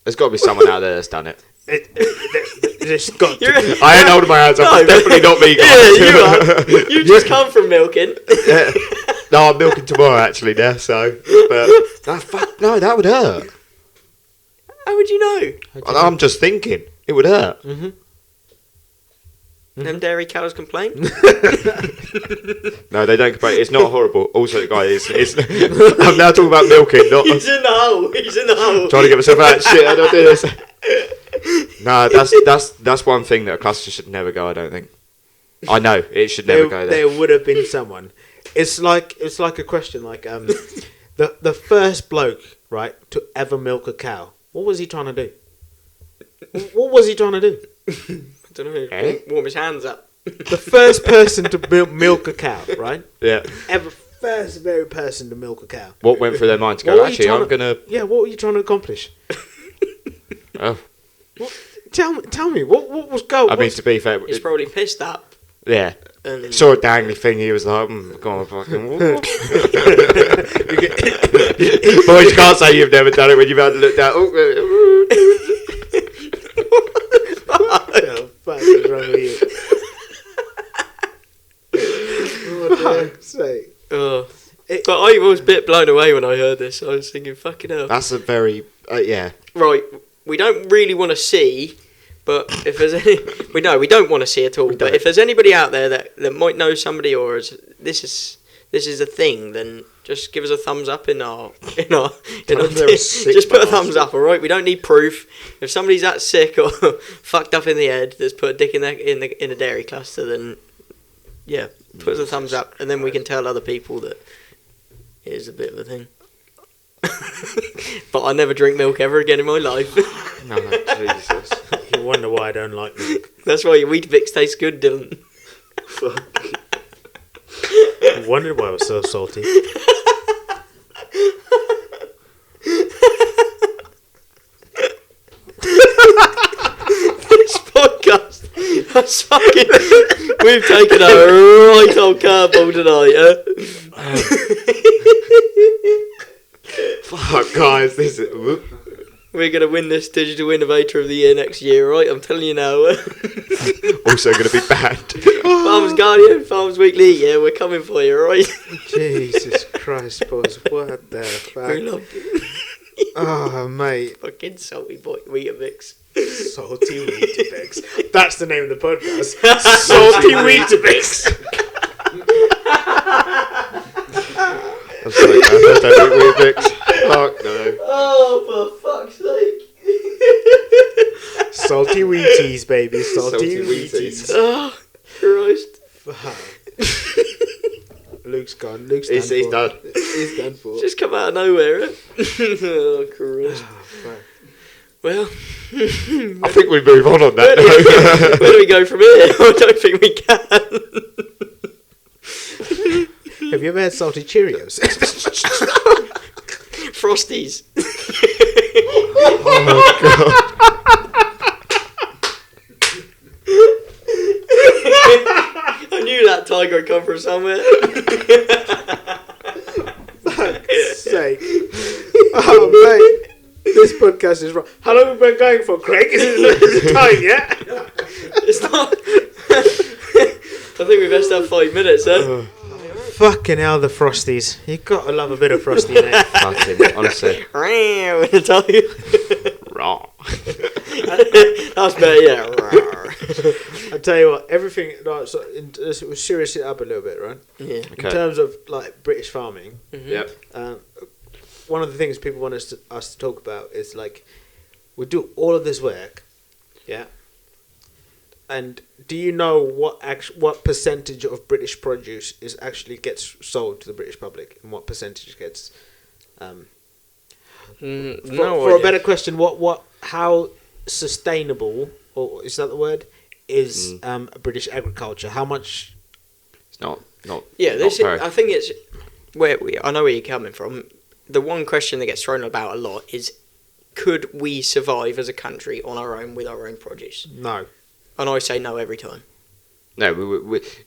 there's got to be someone out there that's done it. there? There's got to You're- be. I ain't holding my hands up. No, It's definitely not me, Yeah, guys. you are. You just come from milking. Yeah. No, I'm milking tomorrow actually now. So, but no, fuck, no, that would hurt. How would you know? I'm just thinking it would hurt. Them dairy cows complain? No, they don't complain. It's not horrible. Also, guys, it's I'm now talking about milking, not He's in the hole. He's in the hole. trying to get myself out of shit. I don't do this. No, that's one thing that a cluster should never go. I don't think. I know it should never go there. There would have been someone. It's like a question like the first bloke, right, to ever milk a cow. What was he trying to do? What was he trying to do? I don't know. Eh? Warm his hands up. The first person to milk a cow, right? Yeah. Very person to milk a cow. What went through their mind to What go? were you Actually, trying I'm gonna. Yeah, what were you trying to accomplish? Oh, Tell me, what was go? I mean, to be fair, He's probably pissed up. yeah. And Saw a dangly thing. He was like, "Go on, fucking." Boys, you can't say you've never done it when you've had to look down. What the fuck is wrong with you? For fuck's sake. but I was a bit blown away when I heard this. I was thinking, fucking hell. That's a very yeah. Right, we don't really want to see, but if there's any, we don't want to see at all. But if there's anybody out there that might know somebody or this is a thing, then just give us a thumbs up in our Tell them they're a sick just put a bastard. thumbs up, all right? We don't need proof. If somebody's that sick or fucked up in the head that's put a dick in a dairy cluster, then yeah, put us a thumbs up, and then we can tell other people that it is a bit of a thing. But I never drink milk ever again in my life. No, Jesus. You wonder why I don't like milk. That's why your Weetabix tastes good, Dylan. You wondered why I was so salty. This That's fucking. We've taken a right old curveball tonight, Fuck, guys, this is. We're going to win this Digital Innovator of the Year next year, right? I'm telling you now. Also going to be bad. Farmers Guardian, Farmers Weekly, yeah, we're coming for you, right? Jesus Christ, boys. What the We fuck? love it. Oh, mate. Fucking salty boy, Weetabix. Salty Weetabix. That's the name of the podcast. Salty Weetabix. I'm sorry, guys, I don't eat Weetabix. Fuck no. Oh, for fuck's sake. Salty Wheaties, baby. Salty, Salty Wheaties. Wheaties. Oh, Christ. Fuck. Luke's gone. Luke's He's done. done. He's done for. Just come out of nowhere, eh? Oh, Christ. Oh, fuck. Well, I think we move on that note. where do we go from here? I don't think we can. Have you ever had salty Cheerios? Frosties. Oh, God. I knew that tiger would come from somewhere. Fuck's sake. Oh, mate. This podcast is wrong. How long have we been going for, Craig? Is it time yet? It's not. I think we best have 5 minutes, huh? Fucking hell, the Frosties. You gotta love a bit of Frosty, mate. Fucking, honestly. I tell you. Raw. That's better, yeah. I tell you what, everything. Like, so we'll serious it up a little bit, right? Yeah. In terms of like British farming, Yep. one of the things people want us to talk about is like we do all of this work, yeah. And do you know what percentage of British produce is actually gets sold to the British public, and what percentage gets? For a better question, how sustainable, or is that the word, is British agriculture? How much? It's not. Yeah, not this is, very- I think it's I know where you're coming from. The one question that gets thrown about a lot is, could we survive as a country on our own with our own produce? No. And I say no every time. No,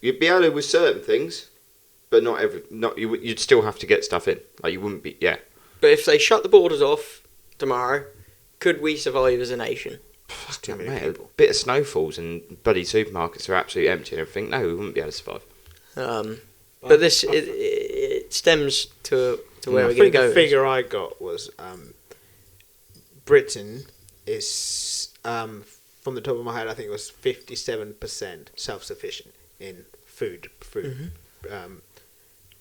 you'd be able to with certain things, but not every. You'd still have to get stuff in. Like you wouldn't be. Yeah. But if they shut the borders off tomorrow, could we survive as a nation? It's too many Mate, people. a bit of snowfalls and bloody supermarkets are absolutely empty and everything. No, we wouldn't be able to survive. But this it stems to where I we're going to think go. the figure I got was Britain is from the top of my head, I think it was 57% self-sufficient in food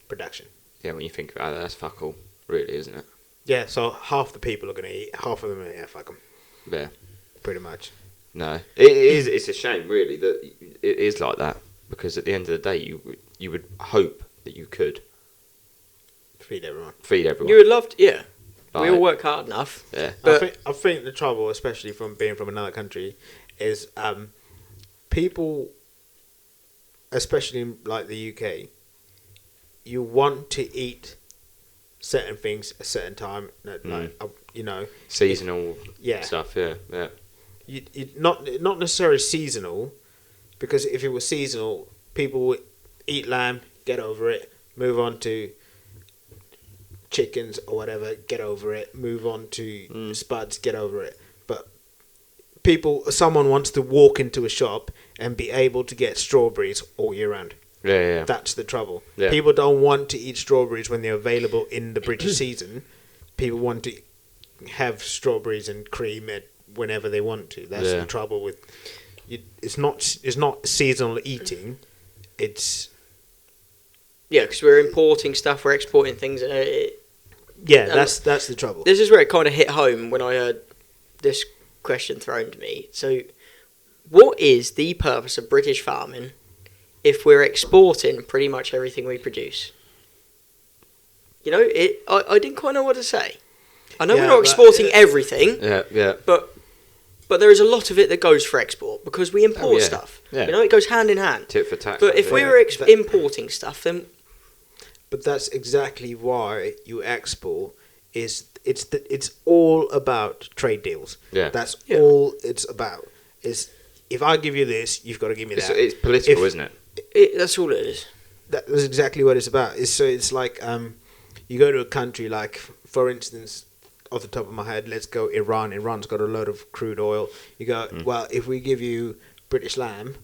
production. Yeah, when you think about it, that's fuck all, really, isn't it? Yeah, so half the people are going to eat, half of them are going to fuck them, Yeah. pretty much. No, it is. It's a shame, really, that it is like that. Because at the end of the day, you would hope that you could Feed everyone. feed everyone. You would love to, yeah. We Like, all work hard enough. Yeah. But I think the trouble, especially from being from another country, is people, especially in like the UK, you want to eat certain things at a certain time, like Seasonal yeah. stuff. Yeah. Yeah. You not necessarily seasonal, because if it was seasonal, people would eat lamb, get over it, move on to chickens or whatever, get over it, move on to spuds, get over it. But someone wants to walk into a shop and be able to get strawberries all year round. Yeah. That's the trouble. Yeah. People don't want to eat strawberries when they're available in the British season. People want to have strawberries and cream whenever they want to. That's the trouble with it. It's not seasonal eating. It's because we're importing stuff, we're exporting things. that's the trouble. This is where it kind of hit home when I heard this question thrown to me. So, what is the purpose of British farming if we're exporting pretty much everything we produce? You know, I didn't quite know what to say. I know we're not exporting everything. Yeah. But there is a lot of it that goes for export because we import stuff. Yeah. You know, it goes hand in hand. Tit for tat. But if we were importing stuff, then But that's exactly why you export. It's all about trade deals. Yeah. That's all it's about. Is if I give you this, you've got to give me that. It's political, isn't it? That's all it is. That's exactly what it's about. It's like you go to a country like, for instance, off the top of my head, let's go Iran. Iran's got a load of crude oil. You go, well, if we give you British lamb,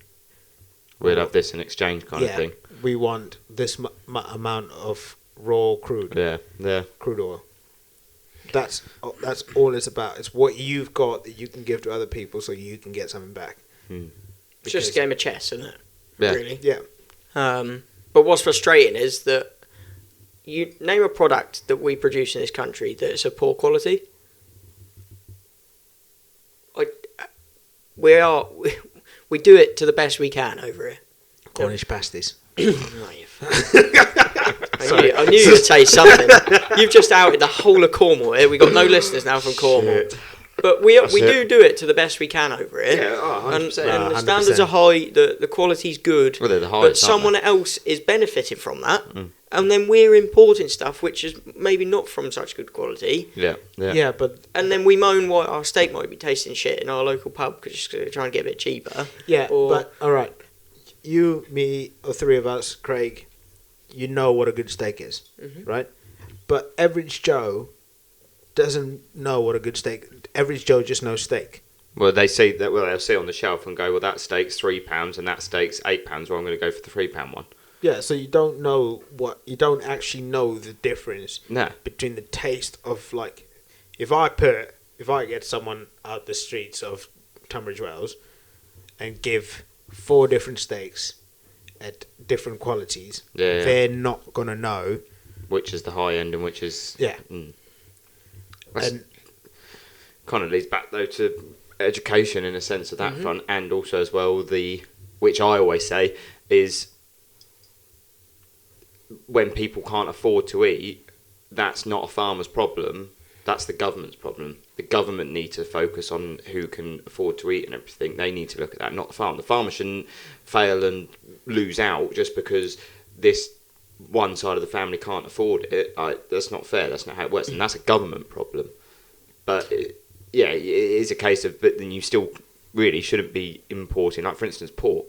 we'll have this in exchange kind of thing. We want this amount of raw crude. Yeah. Crude oil. That's all it's about. It's what you've got that you can give to other people so you can get something back. It's just a game of chess, isn't it? Yeah. Really. Yeah. But what's frustrating is that you name a product that we produce in this country that's of poor quality. We do it to the best we can over here. Cornish pasties. I knew you would say something. You've just outed the whole of Cornwall here. We've got no listeners now from Cornwall. But we do it to the best we can over here. Yeah, and 100%. the standards are high, the quality's good. Well, they're the but highest, someone else is benefiting from that. And then we're importing stuff which is maybe not from such good quality. Yeah. But And then we moan why our steak might be tasting shit in our local pub because we're trying to get a bit cheaper. yeah, but all right, you, me, or three of us, Craig, you know what a good steak is, right? But average Joe doesn't know what a good steak. Average Joe just knows steak. Well, they say that. Well, they'll see on the shelf and go, "Well, that steak's £3 and that steak's £8. Well, I'm going to go for the £3 one." Yeah, so you don't know you don't actually know the difference between the taste of, like, if I get someone out the streets of Tunbridge Wells and give 4 different steaks at different qualities, they're not gonna know which is the high end and which is and kind of leads back though to education in a sense of that front, and also as well which I always say is, when people can't afford to eat, that's not a farmer's problem, that's the government's problem. The government need to focus on who can afford to eat and everything. They need to look at that, not the farm. The farmer shouldn't fail and lose out just because this one side of the family can't afford it. That's not fair, that's not how it works, and that's a government problem. But it is a case of, but then you still really shouldn't be importing, like for instance pork.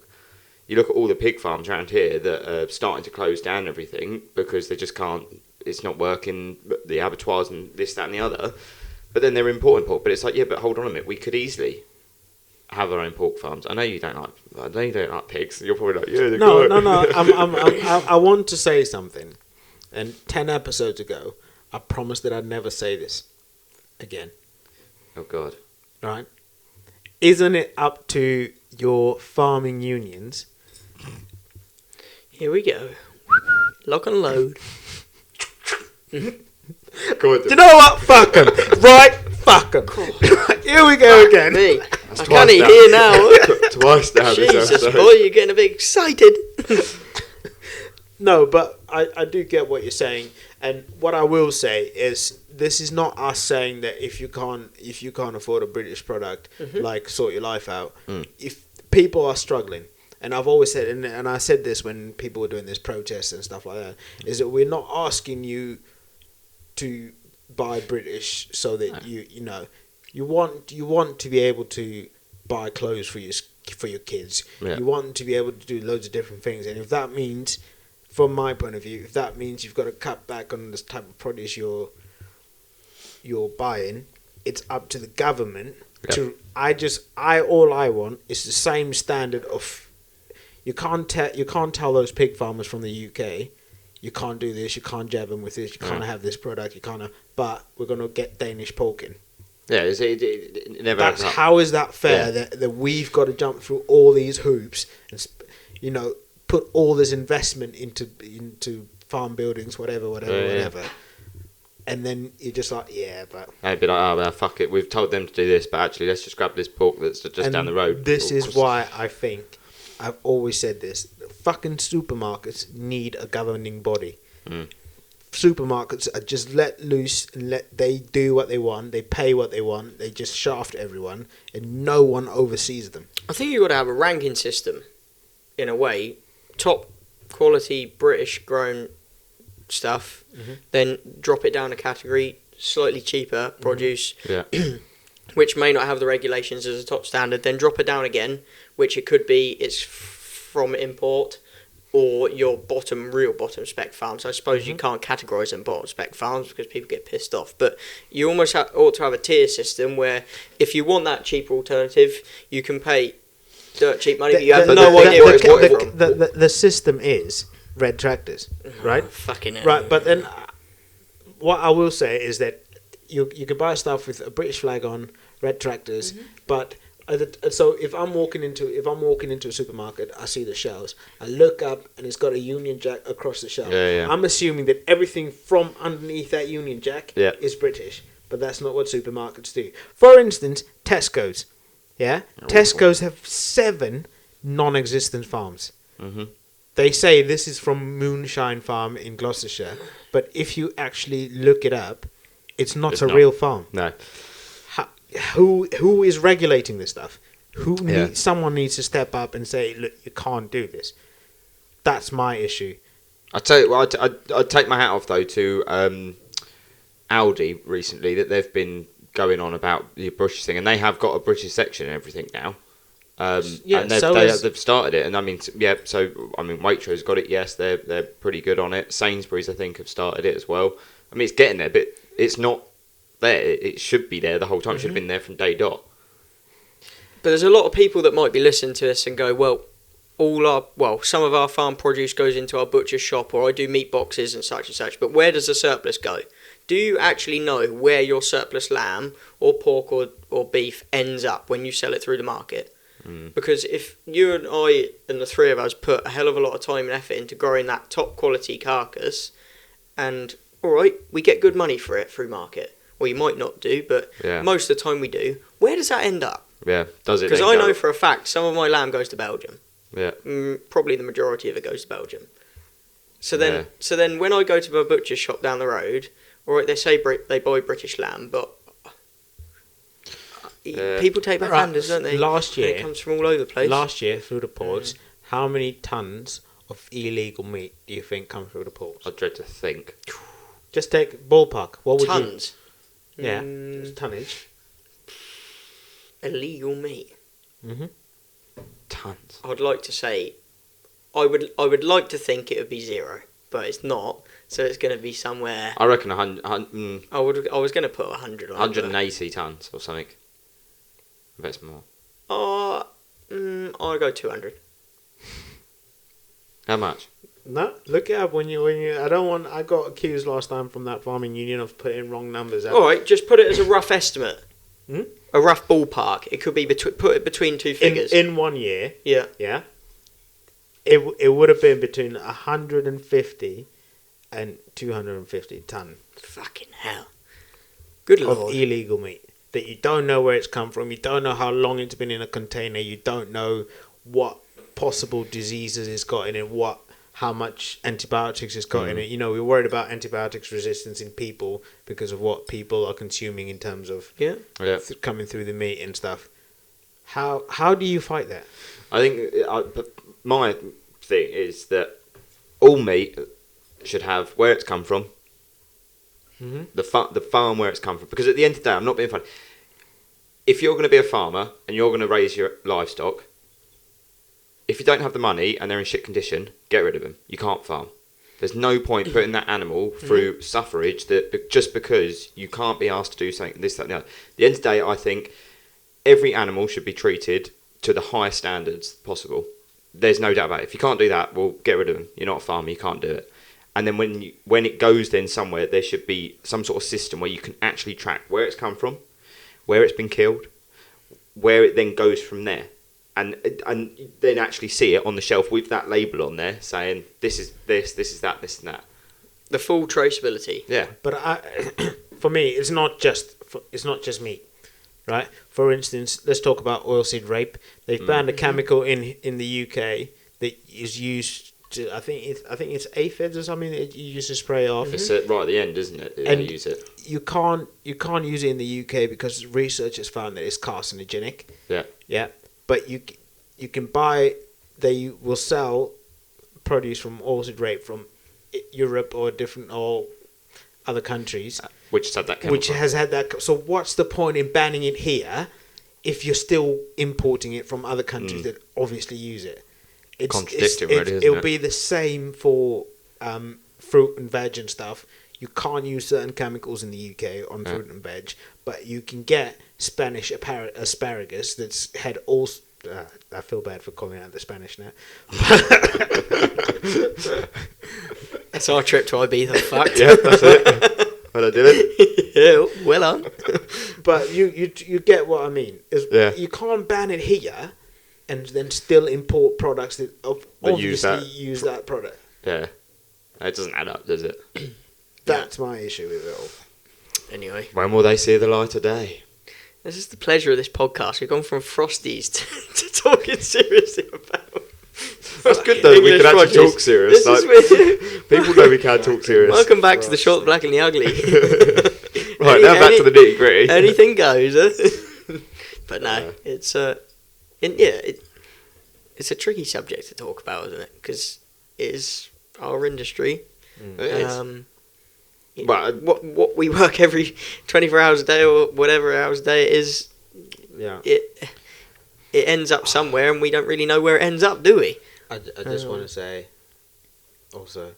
You look at all the pig farms around here that are starting to close down and everything because they just can't, it's not working, the abattoirs and this, that and the other. But then they're importing pork. But it's like, yeah, but hold on a minute, we could easily have our own pork farms. I know you don't like pigs. You're probably like, yeah, they're no. good. I want to say something. And 10 episodes ago, I promised that I'd never say this again. Oh, God. Right? Isn't it up to your farming unions? Here we go. Lock and load. Go on, Do you know what? Fuck 'em. Right? Fuck 'em. Here we go again. Me. That's I twice can't now. hear now. Twice now. this Jesus, episode. boy, you're getting a bit excited. No, but I do get what you're saying. And what I will say is, this is not us saying that if you can't afford a British product, like, sort your life out. If people are struggling, and I've always said, and I said this when people were doing this protests and stuff like that, is that we're not asking you to buy British so that you want to be able to buy clothes for your kids. Yeah. You want to be able to do loads of different things, and if that means, from my point of view, if that means you've got to cut back on this type of produce you're buying, it's up to the government to. All I want is the same standard of. You can't tell those pig farmers from the UK, you can't do this, you can't jab them with this, you can't have this product, you can't. But we're gonna get Danish pork in. Yeah, it never. How is that fair? Yeah. That we've got to jump through all these hoops and put all this investment into farm buildings, whatever. And then you're just like, but... They'd be like, oh, well, fuck it. We've told them to do this, but actually, let's just grab this pork that's just down the road. This is why I think, I've always said this, fucking supermarkets need a governing body. Supermarkets are just let loose and they do what they want, they pay what they want, they just shaft everyone, and no one oversees them. I think you've got to have a ranking system, in a way. Top quality British grown stuff, then drop it down a category, slightly cheaper produce, which may not have the regulations as a top standard, then drop it down again, which it could be it's from import or your real bottom spec farms. I suppose you can't categorise them bottom spec farms because people get pissed off, but you almost ought to have a tier system where if you want that cheaper alternative, you can pay dirt cheap money, but you have no idea where it's coming from. The system is red tractors, right? Fucking hell. Right, but then what I will say is that you can buy stuff with a British flag on, red tractors, but so if I'm walking into a supermarket, I see the shelves, I look up and it's got a Union Jack across the shelf. Yeah. I'm assuming that everything from underneath that Union Jack Yeah. is British, but that's not what supermarkets do. For instance, Tesco's. Yeah, Tesco's have 7 non-existent farms. They say this is from Moonshine Farm in Gloucestershire, but if you actually look it up, it's not real farm. No. Who is regulating this stuff? Someone needs to step up and say, look, you can't do this. That's my issue. I tell you, I'd take my hat off though to Aldi recently that they've been going on about the British thing, and they have got a British section and everything now. And they've started it, and I mean, Waitrose got it. Yes, they're pretty good on it. Sainsbury's, I think, have started it as well. I mean, it's getting there, but it's not there. It should be there the whole time. It should have been there from day dot. But there's a lot of people that might be listening to this and go, some of our farm produce goes into our butcher's shop, or I do meat boxes and such, but where does the surplus go? Do you actually know where your surplus lamb or pork or beef ends up when you sell it through the market? Because if you and I and the three of us put a hell of a lot of time and effort into growing that top quality carcass, and alright, we get good money for it through market. Well, you might not do, but most of the time we do. Where does that end up? Yeah, does it? Because I know for a fact some of my lamb goes to Belgium. Yeah. Probably the majority of it goes to Belgium. So then when I go to a butcher's shop down the road, alright, they say they buy British lamb, but people take backhanders, don't they? Last year, it comes from all over the place. Last year, through the ports, how many tons of illegal meat do you think come through the ports? I dread to think. Just take ballpark. What would tons? You? Yeah, tonnage. Illegal meat. Tons. I'd like to say, I would like to think it would be 0, but it's not. So it's going to be somewhere. I reckon 100. I was going to put 100 on 180 tons or something. I bet it's more. I'll go 200. How much? No, look it up when you. I got accused last time from that farming union of putting wrong numbers out. All right, just put it as a rough estimate. A rough ballpark. It could be put it between two figures. In 1 year. Yeah. Yeah. It would have been between 150 and 250 ton. Fucking hell. Good of lord. Illegal meat that you don't know where it's come from. You don't know how long it's been in a container. You don't know what possible diseases it's got in it. How much antibiotics it's got in it. You know, we're worried about antibiotics resistance in people because of what people are consuming in terms of coming through the meat and stuff. How do you fight that? I think my thing is that all meat should have where it's come from, the farm where it's come from. Because at the end of the day, I'm not being funny. If you're going to be a farmer and you're going to raise your livestock, if you don't have the money and they're in shit condition, get rid of them. You can't farm. There's no point putting that animal through suffrage that just because you can't be asked to do something, this, that, and the other. At the end of the day, I think every animal should be treated to the highest standards possible. There's no doubt about it. If you can't do that, well, get rid of them. You're not a farmer, you can't do it. And then when it goes then somewhere, there should be some sort of system where you can actually track where it's come from, where it's been killed, where it then goes from there. And then actually see it on the shelf with that label on there saying this is this is that, this and that. The full traceability. Yeah. But for me, it's not just meat, right? For instance, let's talk about oilseed rape. They've banned a chemical in the UK that is used to, I think it's aphids or something that you use to spray off. It's right at the end, isn't it? And you use it. You can't use it in the UK because research has found that it's carcinogenic. Yeah. Yeah. But you can buy. They will sell produce from oilseed rape from Europe or other countries, Which has had that chemical. which has had that. So what's the point in banning it here if you're still importing it from other countries that obviously use it? Contradicting, really, isn't it'll it? be the same for fruit and veg and stuff. You can't use certain chemicals in the UK on fruit and veg, but you can get Spanish asparagus that's had all. I feel bad for calling out the Spanish now. That's our trip to Ibiza. Fucked. Yeah, that's it. But I did it. Yeah, well on. But you get what I mean. Yeah. You can't ban it here and then still import products that obviously use that product. Yeah. It doesn't add up, does it? That's my issue with it all. Anyway, When will they see the light of day? this is the pleasure of this podcast. We've gone from Frosties to talking seriously about. That's good though. We English can actually produce. talk serious. This is Like, weird. people know we can talk serious. Welcome back to the short, black, and the ugly. Right, now back to the nitty gritty. Anything goes. Huh? But no, it's it's a tricky subject to talk about, isn't it? Because it is our industry. It is. Well, What we work every 24 hours a day or whatever hours a day it is. Yeah. It ends up somewhere, and we don't really know where it ends up, do we? I just want to say, also,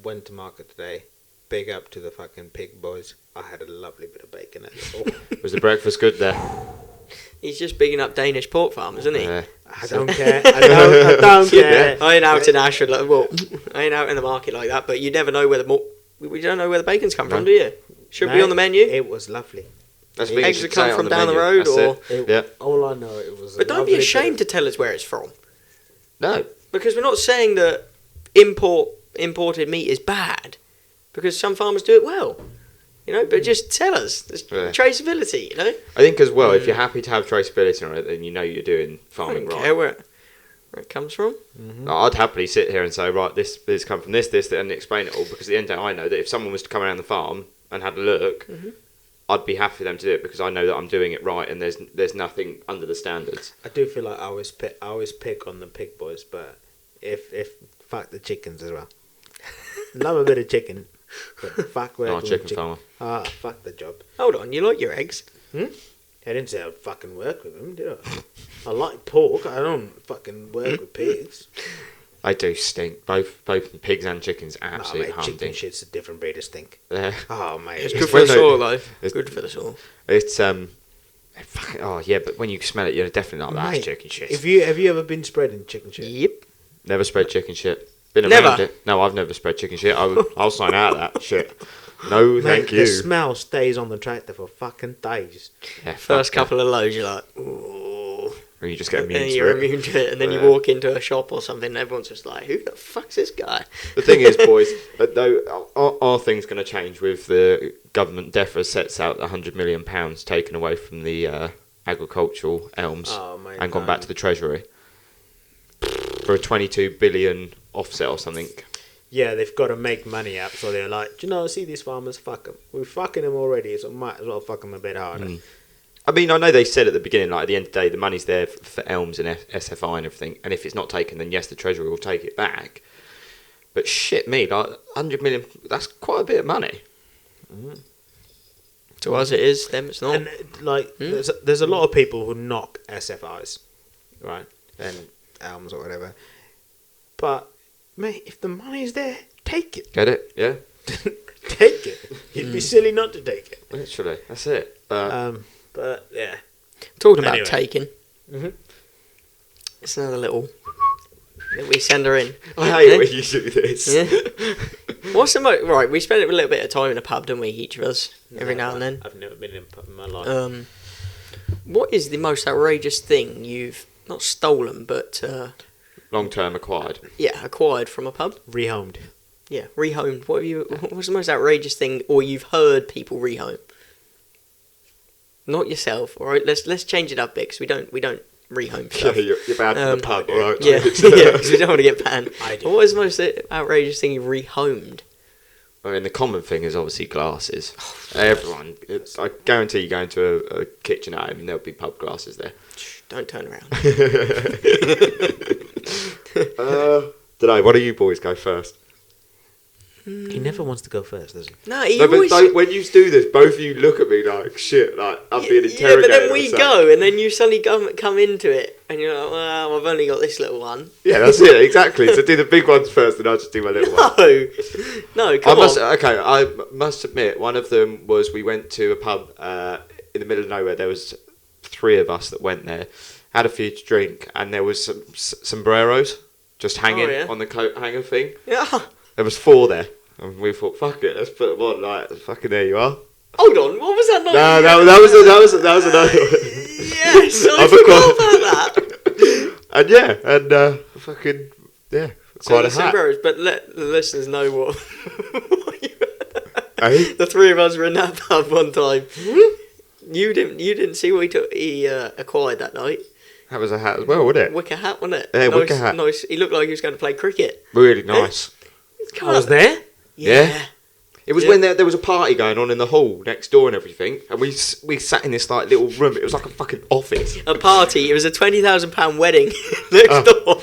went to market today. Big up to the fucking pig boys. I had a lovely bit of bacon at the was the breakfast good there? He's just bigging up Danish pork farmers, isn't he? Yeah. I don't care. I don't care. I ain't out in Ashford, I ain't out in the market like that. But you never know where we don't know where the bacon's come from, do you? Should be Mate, on the menu. It was lovely. That's Eggs what you Eggs should that come say on from down the menu. road, That's or it. Yeah. All I know, it was. but don't be ashamed to tell us where it's from, No. because we're not saying that imported meat is bad, because some farmers do it well, you know. But just tell us. There's traceability, you know. I think as well, if you're happy to have traceability on it, then you know you're doing I farming don't right. care where it comes from. I'd happily sit here and say, right, this come from this, and explain it all, because at the end of the day, I know that if someone was to come around the farm and had a look, I'd be happy for them to do it, because I know that I'm doing it right and there's nothing under the standards. I do feel like I always pick on the pig boys, but if fuck the chickens as well. Love a bit of chicken, but fuck working Not a with chicken chicken. farmer. Fuck the job. Hold on, you like your eggs? I didn't say I'd fucking work with them, did I? I like pork. I don't fucking work with pigs. They do stink. Both pigs and chickens Nah, absolutely mate, chicken hunting. shit's a different breed of stink. Yeah. Oh, mate. It's It's good for when the they- soil, though. it's- Good for the soil. It's fucking, oh yeah, but when you smell it, you're definitely like, that's Mate, chicken shit. Have you ever been spreading chicken shit? Yep. Never spread chicken shit. Been Never? around it. No, I've never spread chicken shit. I'll sign out of that shit. No, Mate, thank the you. smell stays on the tractor for fucking days. Yeah, First fuck couple of loads, you're like, ooh. that. Or you just get And immune to you're it. immune to it, and then you Yeah. walk into a shop or something, and everyone's just like, who the fuck's this guy? The thing is, boys, though, our thing's going to change with the government DEFRA sets out £100 million taken away from the agricultural elms Oh, mate, and gone no. back to the Treasury for a 22 billion offset or something. Yeah, they've got to make money up, so they're like, do you know, see these farmers, fuck them. We're fucking them already, so might as well fuck them a bit harder. I mean, I know they said at the beginning, like at the end of the day, the money's there for elms and SFI and everything, and if it's not taken, then yes, the Treasury will take it back. But shit me, like 100 million, that's quite a bit of money. To us it is, them it's not. And there's a lot of people who knock SFIs, right, and elms or whatever. But mate, if the money's there, take it. Get it? Yeah. Take it. You'd be silly not to take it. Literally, that's it. But yeah. Talking about Anyway. taking, Mhm. it's another little that we send her in. I hate Yeah? when you do this. Yeah. What's the right? We spent a little bit of time in a pub, don't we? Each of us, every now and then. I've never been in a pub in my life. What is the most outrageous thing you've not stolen, but Long term acquired. acquired from a pub? Rehomed. Yeah, rehomed. What's the most outrageous thing, or you've heard people rehome? Not yourself, all right. Let's change it up a bit, because we don't rehome Yeah, stuff. you're bad for the pub, alright? Yeah, because we don't want to get banned. I do. What was the most outrageous thing you rehomed? I mean, the common thing is obviously glasses. Everyone, I guarantee you go into a kitchen at home and there'll be pub glasses there. Shh, don't turn around. Today, what do you boys go first? He never wants to go first, does he? No, he No, but always... when you do this, both of you look at me like shit, like I'm being Yeah, interrogated. but then or we something. go, and then you suddenly come into it, and you're like, well, I've only got this little one. Yeah, that's it, exactly. So do the big ones first, and I'll just do my little one. No, come on. Okay, I must admit, one of them was we went to a pub in the middle of nowhere. There was 3 of us that went there, had a few to drink, and there was some sombreros just hanging on the coat hanger thing. Yeah. There was 4 there, and we thought, fuck it, let's put them on. Like, fucking there you are. Hold on, what was that noise? No, that was another one. Yes, I forgot about that. And yeah, and fucking yeah, quite a hat. Sombreros, but let the listeners know what. Eh? The 3 of us were in that pub one time. You didn't see what he acquired that night. That was a hat as well, wasn't it? Wicker hat, wasn't it? Yeah, nice, wicker hat. Nice. He looked like he was going to play cricket. Really nice. Come I was on. there. Yeah. It was Yeah. when there was a party going on in the hall next door and everything, and we sat in this like little room. It was like a fucking office. A party. It was a £20,000 wedding next door.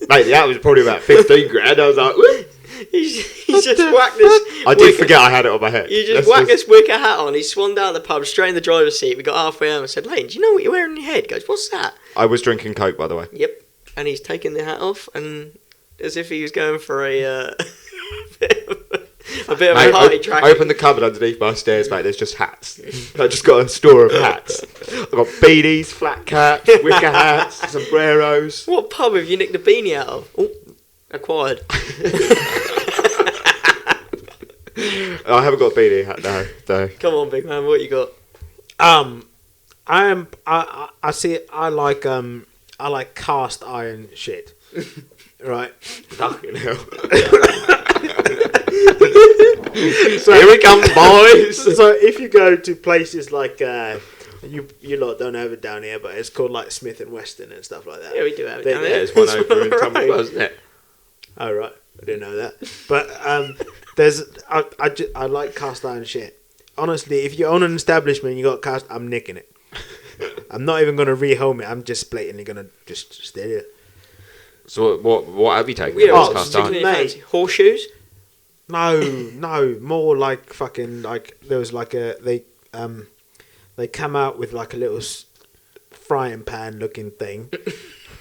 Mate, that was probably about 15 grand. I was like, "Woo." He's just whacked this. I did forget I had it on my head. You just whacked this wicker hat on. He swung down the pub straight in the driver's seat. We got halfway home. I said, "Lane, do you know what you're wearing on your head?" He goes, "What's that?" I was drinking Coke, by the way. Yep. And he's taken the hat off, and as if he was going for a bit of Mate, a party track. I opened the cupboard underneath my stairs, mate. There's just hats. I just got a store of hats. I've got beanies, flat caps, wicker hats, sombreros. What pub have you nicked the beanie out of? Oh, acquired. I haven't got a beanie hat, no. Come on, big man, what you got? I like cast iron shit. Right. Fucking hell. So, here we come, boys. So if you go to places like you lot don't have it down here, but it's called like Smith and Weston and stuff like that. Yeah, we do have it They- down yeah, here. There's one over in Right. Tunbridge, wasn't it? Oh right, I didn't know that. But I like cast iron shit. Honestly, if you own an establishment, and you got cast, I'm nicking it. I'm not even gonna rehome it. I'm just blatantly gonna just steal it. So what have you taken? Yeah, As Oh, cast stick iron? it- Fancy. Horseshoes? No, more like fucking like there was like they come out with like a little frying pan looking thing.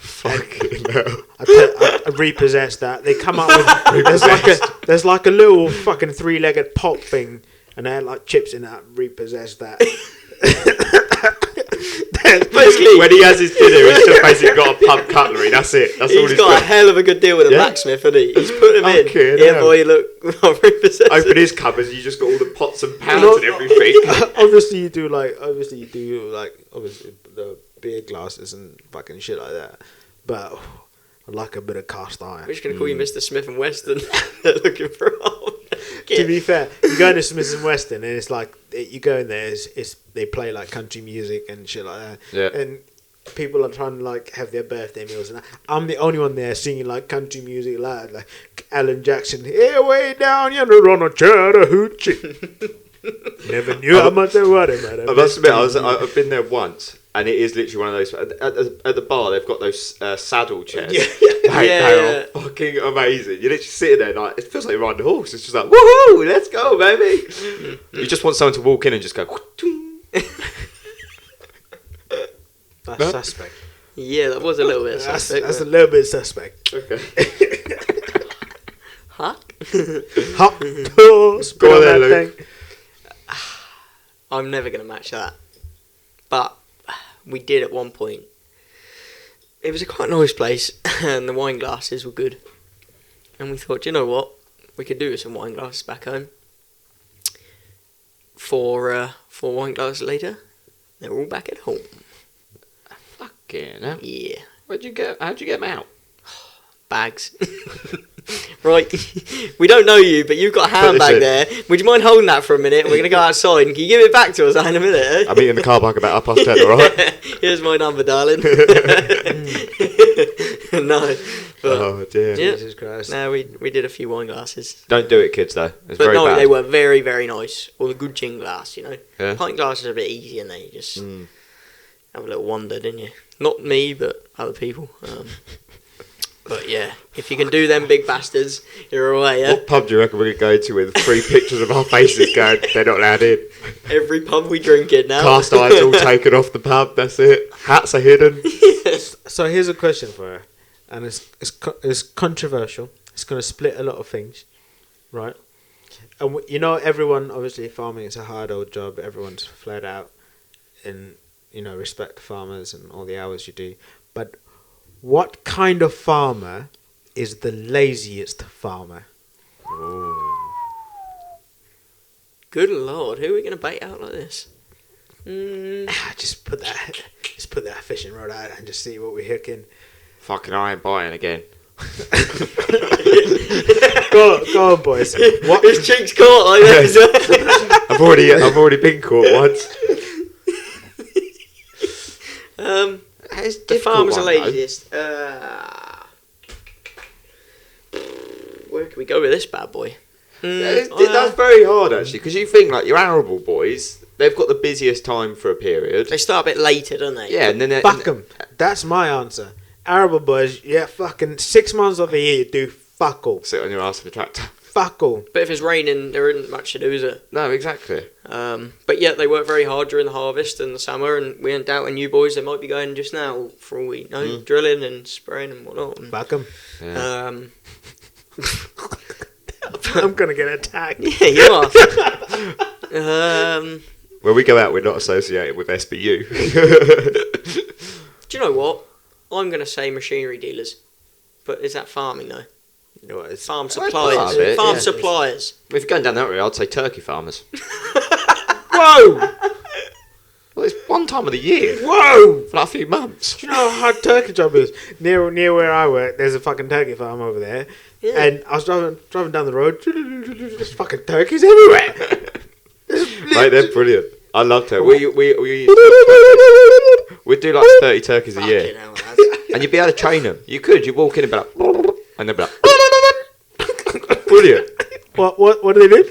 Fucking hell. I repossessed that. They come out with there's like a little fucking 3-legged pop thing, and they had like chips in that. Repossessed that. Basically, When he has his dinner, he's just basically got a pub cutlery. That's it. That's all he's he's got a got. hell of a good deal with a Yeah. blacksmith, hasn't he? He's put him in. Fucking Yeah, hell. boy, look, I've repossessed Open it. his cupboards, you just got all the pots and pans know- and everything. obviously you do obviously the beer glasses and fucking shit like that. But I like a bit of cast iron. We're just going to call you Mr. Smith and Weston. They're looking for a home. To be fair, you go into Smith and Weston and it's like you go in there, it's they play like country music and shit like that. Yeah. And people are trying to like have their birthday meals, and I'm the only one there singing like country music loud, like Alan Jackson. Here way down yonder on a Chattahoochee. Never knew how much they were. I must admit, I've been there once, and it is literally one of those. At the bar, they've got those saddle chairs. Yeah. Mate, they are fucking amazing. You're literally sitting there, like it feels like you're riding a horse. It's just like woohoo, let's go, baby. You just want someone to walk in and just go. That's No? suspect. Yeah, that was a little bit That's suspect. a little bit suspect. Okay. Huh? Hot toast. Go on put then, that Luke. thing. I'm never going to match that. But we did at one point. It was a quite nice place, and the wine glasses were good. And we thought, you know what? We could do with some wine glasses back home. 4 wine glasses later, they're all back at home. Fucking hell. Yeah. How'd you get them out? Bags. Right, we don't know you, but you've got a handbag in. there. Would you mind holding that for a minute? We're going to go outside, and can you give it back to us in a minute? Eh? I'll meet you in the car park about 10:30, alright? Here's my number, darling. No, but Oh dear. Yeah. Jesus Christ. no, we did a few wine glasses. Don't do it, kids, though. It's But very no, bad. they were very, very nice. Or the good gin glass, you know. Yeah. Pint glasses are a bit easy, and they just Mm. have a little wonder, didn't you? Not me, but other people. But yeah, if you can do them big bastards, you're away, yeah? What pub do you reckon we're going to go to with 3 pictures of our faces going, they're not allowed in? Every pub we drink in now. Cast irons all taken off the pub, that's it. Hats are hidden. So here's a question for her, and it's controversial. It's going to split a lot of things, right? And you know, everyone, obviously, farming is a hard old job. Everyone's flat out, and respect farmers and all the hours you do. But what kind of farmer is the laziest farmer? Good lord, who are we going to bait out like this? Just put that fishing rod out and just see what we hook in. Fucking I ain't buying again. Go on, boys. What? His cheeks caught like that. I've already been caught once. The farmers are laziest. Where can we go with this bad boy? That's very hard actually, because you think like your arable boys, they've got the busiest time for a period. They start a bit later, don't they? Yeah, and then Fuck them. That's my answer. Arable boys, yeah, fucking 6 months of the year you do fuck all. sit on your ass in the tractor. Fuck all. But if it's raining, there isn't much to do, is it? No, exactly. But yeah, they work very hard during the harvest and the summer, and we ain't doubting you boys. They might be going just now, for all we know, drilling and spraying and whatnot. And, Fuck them. Yeah. I'm gonna get attacked. Yeah, you are. When we go out, we're not associated with SBU. Do you know what? I'm going to say machinery dealers. But is that farming, though? No, it's Farm part suppliers. of it, Farm yeah. suppliers. If you're going down that route, I'd say turkey farmers. Whoa! Well, it's one time of the year. Whoa! For like a few months. Do you know how hard turkey job is? Near where I work, there's a fucking turkey farm over there. Yeah. And I was driving down the road, there's fucking turkeys everywhere. Mate, they're brilliant. I love turkey. We'd do like 30 turkeys a year. Fucking hell, lads. And you'd be able to train them. You could. You'd walk in and be like... And they'd be like... Brilliant. What do they do?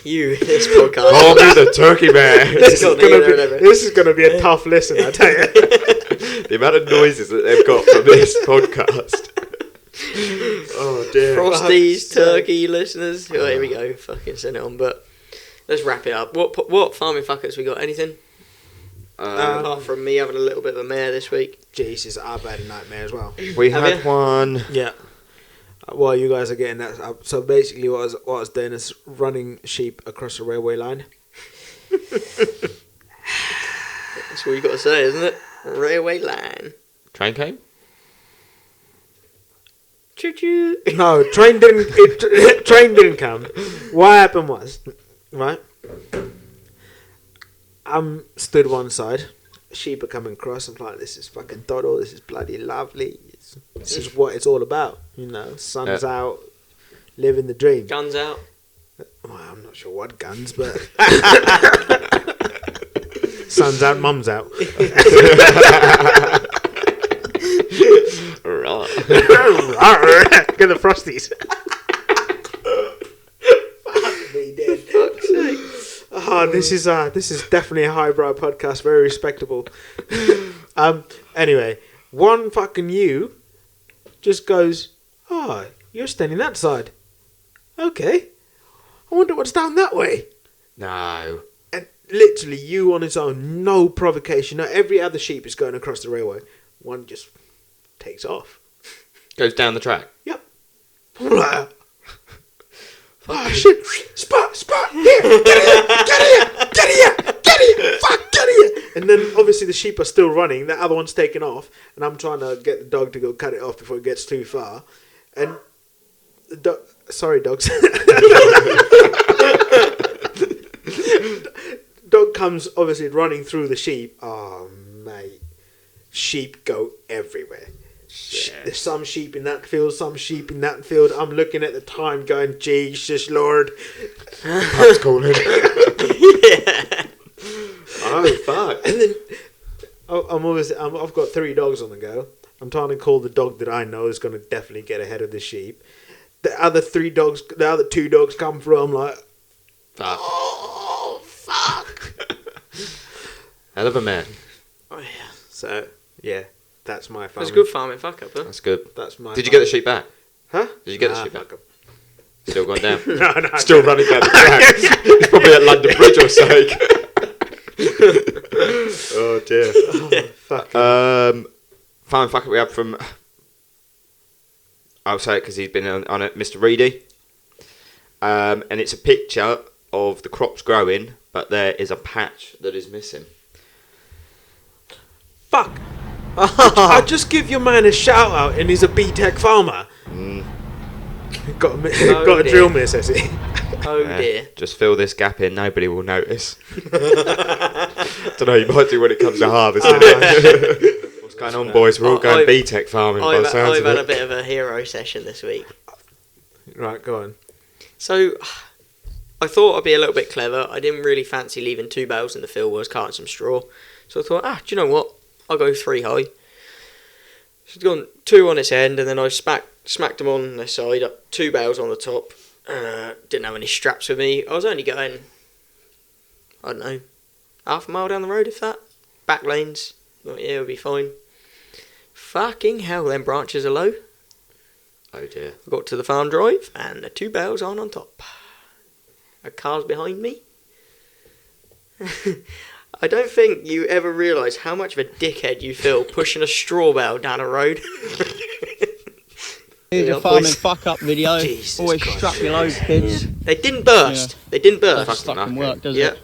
You, this podcast. Call me the turkey man. This Got is gonna be a tough listen, I tell you. The amount of noises that they've got from this podcast. Oh dear. Frosties, turkey listeners. Oh, here we go. Fucking send it on. But let's wrap it up. What farming fuckers we got? Anything? Apart from me having a little bit of a mare this week. Jesus, I've had a nightmare as well. We Have had you? one... Yeah. While you guys are getting that up, so basically what I was doing is running sheep across the railway line. That's all you got to say, isn't it? Railway line. Train came? Choo choo. No, train didn't come. What happened was, right? I'm stood one side. Sheep are coming across. I'm like, this is fucking doddle. This is bloody lovely. This is what it's all about. Sun's out, living the dream. Guns out. Well, I'm not sure what guns, but sun's out, mum's out. Get the Frosties. Fuck me dead. Fuck's sake. Oh, this is definitely a highbrow podcast, very respectable. Anyway, one fucking you just goes, oh, you're standing that side. Okay. I wonder what's down that way. No. And literally, you on its own, no provocation. No, every other sheep is going across the railway. One just takes off. Goes down the track. Yep. I'm like, oh shit! Spot! Here! Get here! Fuck! Get here! And then obviously the sheep are still running. The other one's taken off, and I'm trying to get the dog to go cut it off before it gets too far. And the sorry, dogs. Dog comes obviously running through the sheep. Oh mate, sheep go everywhere. There's some sheep in that field, some sheep in that field. I'm looking at the time going, Jesus Lord. Pup's calling. Yeah. Oh, fuck. And then I've got 3 dogs on the go. I'm trying to call the dog that I know is going to definitely get ahead of the sheep. The other 2 dogs come through. I'm like, Fuck. oh, fuck. Hell of a man. Oh yeah. So, yeah. That's my That's farming. a good farming fuck up, huh? That's good. That's my. Did you get the sheep back? Huh? Did you get the sheep back? fuck 'em. Still gone down. No. Still running down the track. He's probably at London Bridge or something. Oh dear. Oh, fuck. Farming fuck up we had from. I'll say it because he's been on it, Mr. Reedy. And it's a picture of the crops growing, but there is a patch that is missing. Fuck. I just give your man a shout out, and he's a B-Tech farmer. Got a dear. drill miss, has he? Oh dear. Just fill this gap in, nobody will notice. Don't know, you might do when it comes to harvest. innit? What's going on, boys? We're all going B-Tech farming by the sounds I've of had a it. bit of a hero session this week. Right, go on. So, I thought I'd be a little bit clever. I didn't really fancy leaving 2 bales in the field while I was carting some straw. So I thought, do you know what? I'll go 3 high. So I'd gone 2 on its end, and then I smacked them on their side, up 2 bales on the top. Didn't have any straps with me. I was only going, I don't know, half a mile down the road, if that. Back lanes. Thought, yeah, it'll be fine. Fucking hell, them branches are low. Oh dear. I got to the farm drive, and the 2 bales aren't on top. A car's behind me. I don't think you ever realise how much of a dickhead you feel pushing a straw bale down a road. Here's Yeah, a farming boys. fuck up video. Jesus Always Christ. strap your load, kids. They didn't burst. They didn't burst. That's Fucking fucking knackered. work, does Yeah. it?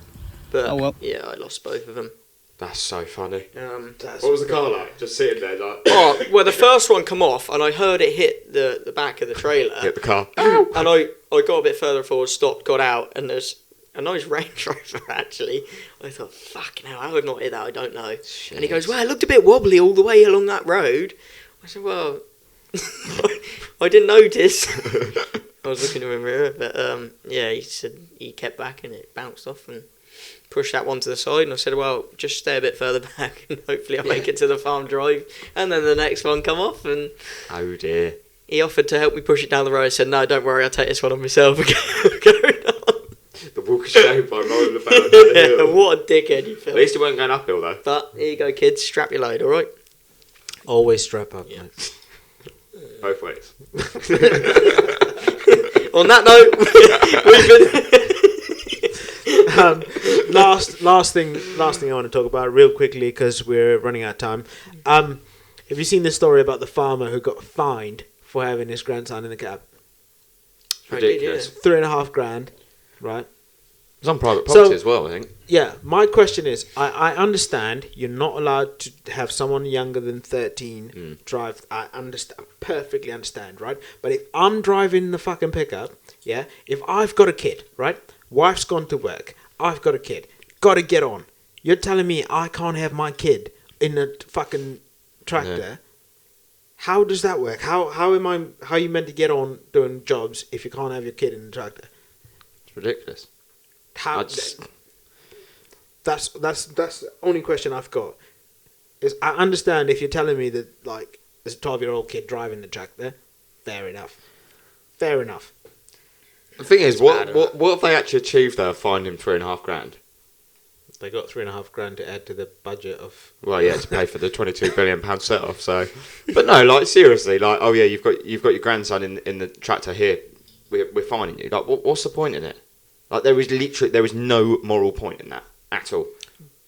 But Oh, well. yeah, I lost both of them. That's so funny. That's What was the car like? Just sitting there like... Oh, well, the first one come off, and I heard it hit the back of the trailer. Hit the car. And I got a bit further forward, stopped, got out, and there's a nice Range Rover, actually. I thought, fucking hell, how I've not hit that, I don't know. Shit. And he goes, well, it looked a bit wobbly all the way along that road. I said, well, I didn't notice. I was looking in the mirror, but yeah, he said he kept back and it bounced off and pushed that one to the side. And I said, well, just stay a bit further back and hopefully I'll make it to the farm drive. And then the next one come off, and Oh dear. he offered to help me push it down the road. I said, no, don't worry, I'll take this one on myself. Going on. The walk of shame by rolling about down the Yeah, hill. what a dickhead you At feel. least you weren't going uphill though. But here you go, kids. Strap your load, all right? always strap up. Yeah. Mate. Both ways. On that note, we've been. Last thing I want to talk about real quickly because we're running out of time. Have you seen the story about the farmer who got fined for having his grandson in the cab? Ridiculous. $3,500, right? It's on private So- property as well, I think. Yeah, my question is, I understand you're not allowed to have someone younger than 13 drive. I understand, perfectly understand, right? But if I'm driving the fucking pickup, yeah, if I've got a kid, right? Wife's gone to work, I've got a kid, gotta get on. You're telling me I can't have my kid in a fucking tractor? Yeah. How does that work? How are you meant to get on doing jobs if you can't have your kid in the tractor? It's ridiculous. How? I just- That's the only question I've got. Is I understand if you're telling me that like there's a 12-year-old kid driving the tractor, fair enough. The thing is, bad, what have they actually achieved there? Find him $3,500. They got $3,500 to add to the budget of. Well, yeah, to pay for the £22 billion set off. So, but no, like seriously, like oh yeah, you've got your grandson in the tractor here. We're finding you. Like, what's the point in it? Like, there is no moral point in that at all.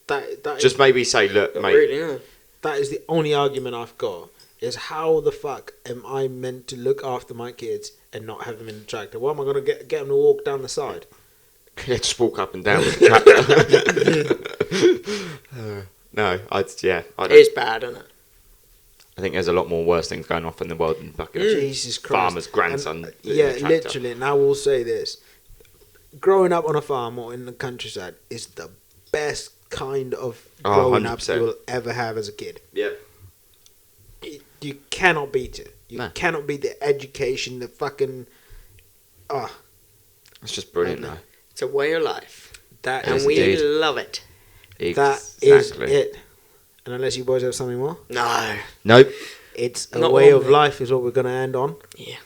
That Just maybe say, look, mate. Really, yeah. that is the only argument I've got. Is how the fuck am I meant to look after my kids and not have them in the tractor? What am I going to get them to walk down the side? Yeah, just walk up and down with the tractor. No, I don't. It's bad, isn't it? I think there's a lot more worse things going off in the world than fucking Jesus Christ. farmer's grandson. And, in yeah, a tractor. literally. And I will say this. Growing up on a farm or in the countryside is the best kind of Oh, growing up 100%. you'll ever have as a kid. Yeah. You cannot beat it. You No. cannot beat the education, the fucking... It's just brilliant, And, though. It's a way of life. That And is, we indeed. love it. that is it. And unless you boys have something more, No. Nope. it's a Not way one of bit. life is what we're going to end on. Yeah.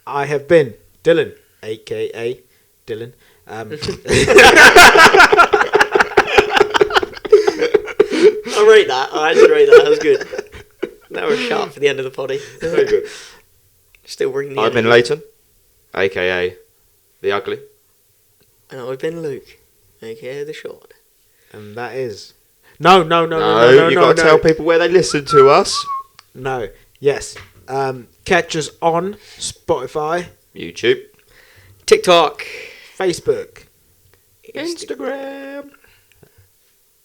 I have been Dylan, a.k.a. Dylan. I rate that. I actually rate that. That was good. That was sharp for the end of the potty. Very good. Still bringing the I've been energy. Leighton, aka the Ugly. And I've been Luke, aka the Short. And that is... No, you got to tell people where they listen to us. No. Yes. Catch us on Spotify, YouTube, TikTok. Facebook, Instagram.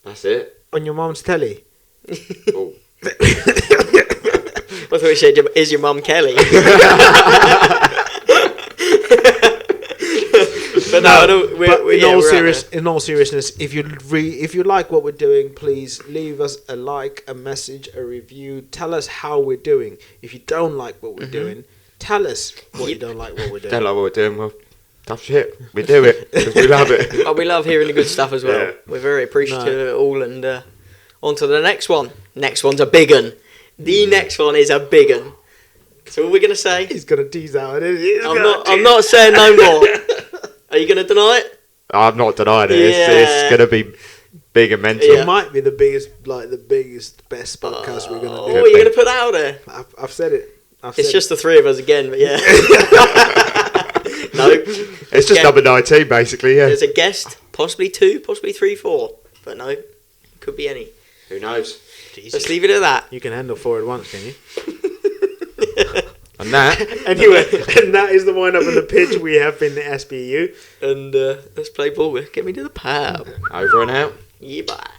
That's it. on your mum's telly. Oh. I thought you said, is your mum Kelly? But no, in all seriousness, if you like what we're doing, please leave us a like, a message, a review. Tell us how we're doing. If you don't like what we're doing, tell us what you don't like what we're doing. Don't like what we're doing. Well, tough shit. We do it because we love it. Oh, we love hearing the good stuff as well. Yeah. We're very appreciative of it all. And on to the next one. Next one's a big un. The next one is a big un. So what we're going to say? He's gonna tease out. I'm not saying no more. Are you going to deny it? I'm not denying it. Yeah. It's going to be big and mental. It might be the biggest, best podcast we're gonna Oh, do. are you going to put that out there? I've said it. It's just the three of us again, but yeah. No. It's just number 19, basically, yeah. There's a guest, possibly 2, possibly 3, 4. But no, could be any. Who knows? Let's leave it at that. You can handle 4 at once, can you? And that... Anyway, and that is the wind up of the pitch. We have been the SBU. And let's play ball. Get me to the pub. Over and out. Yeah, bye.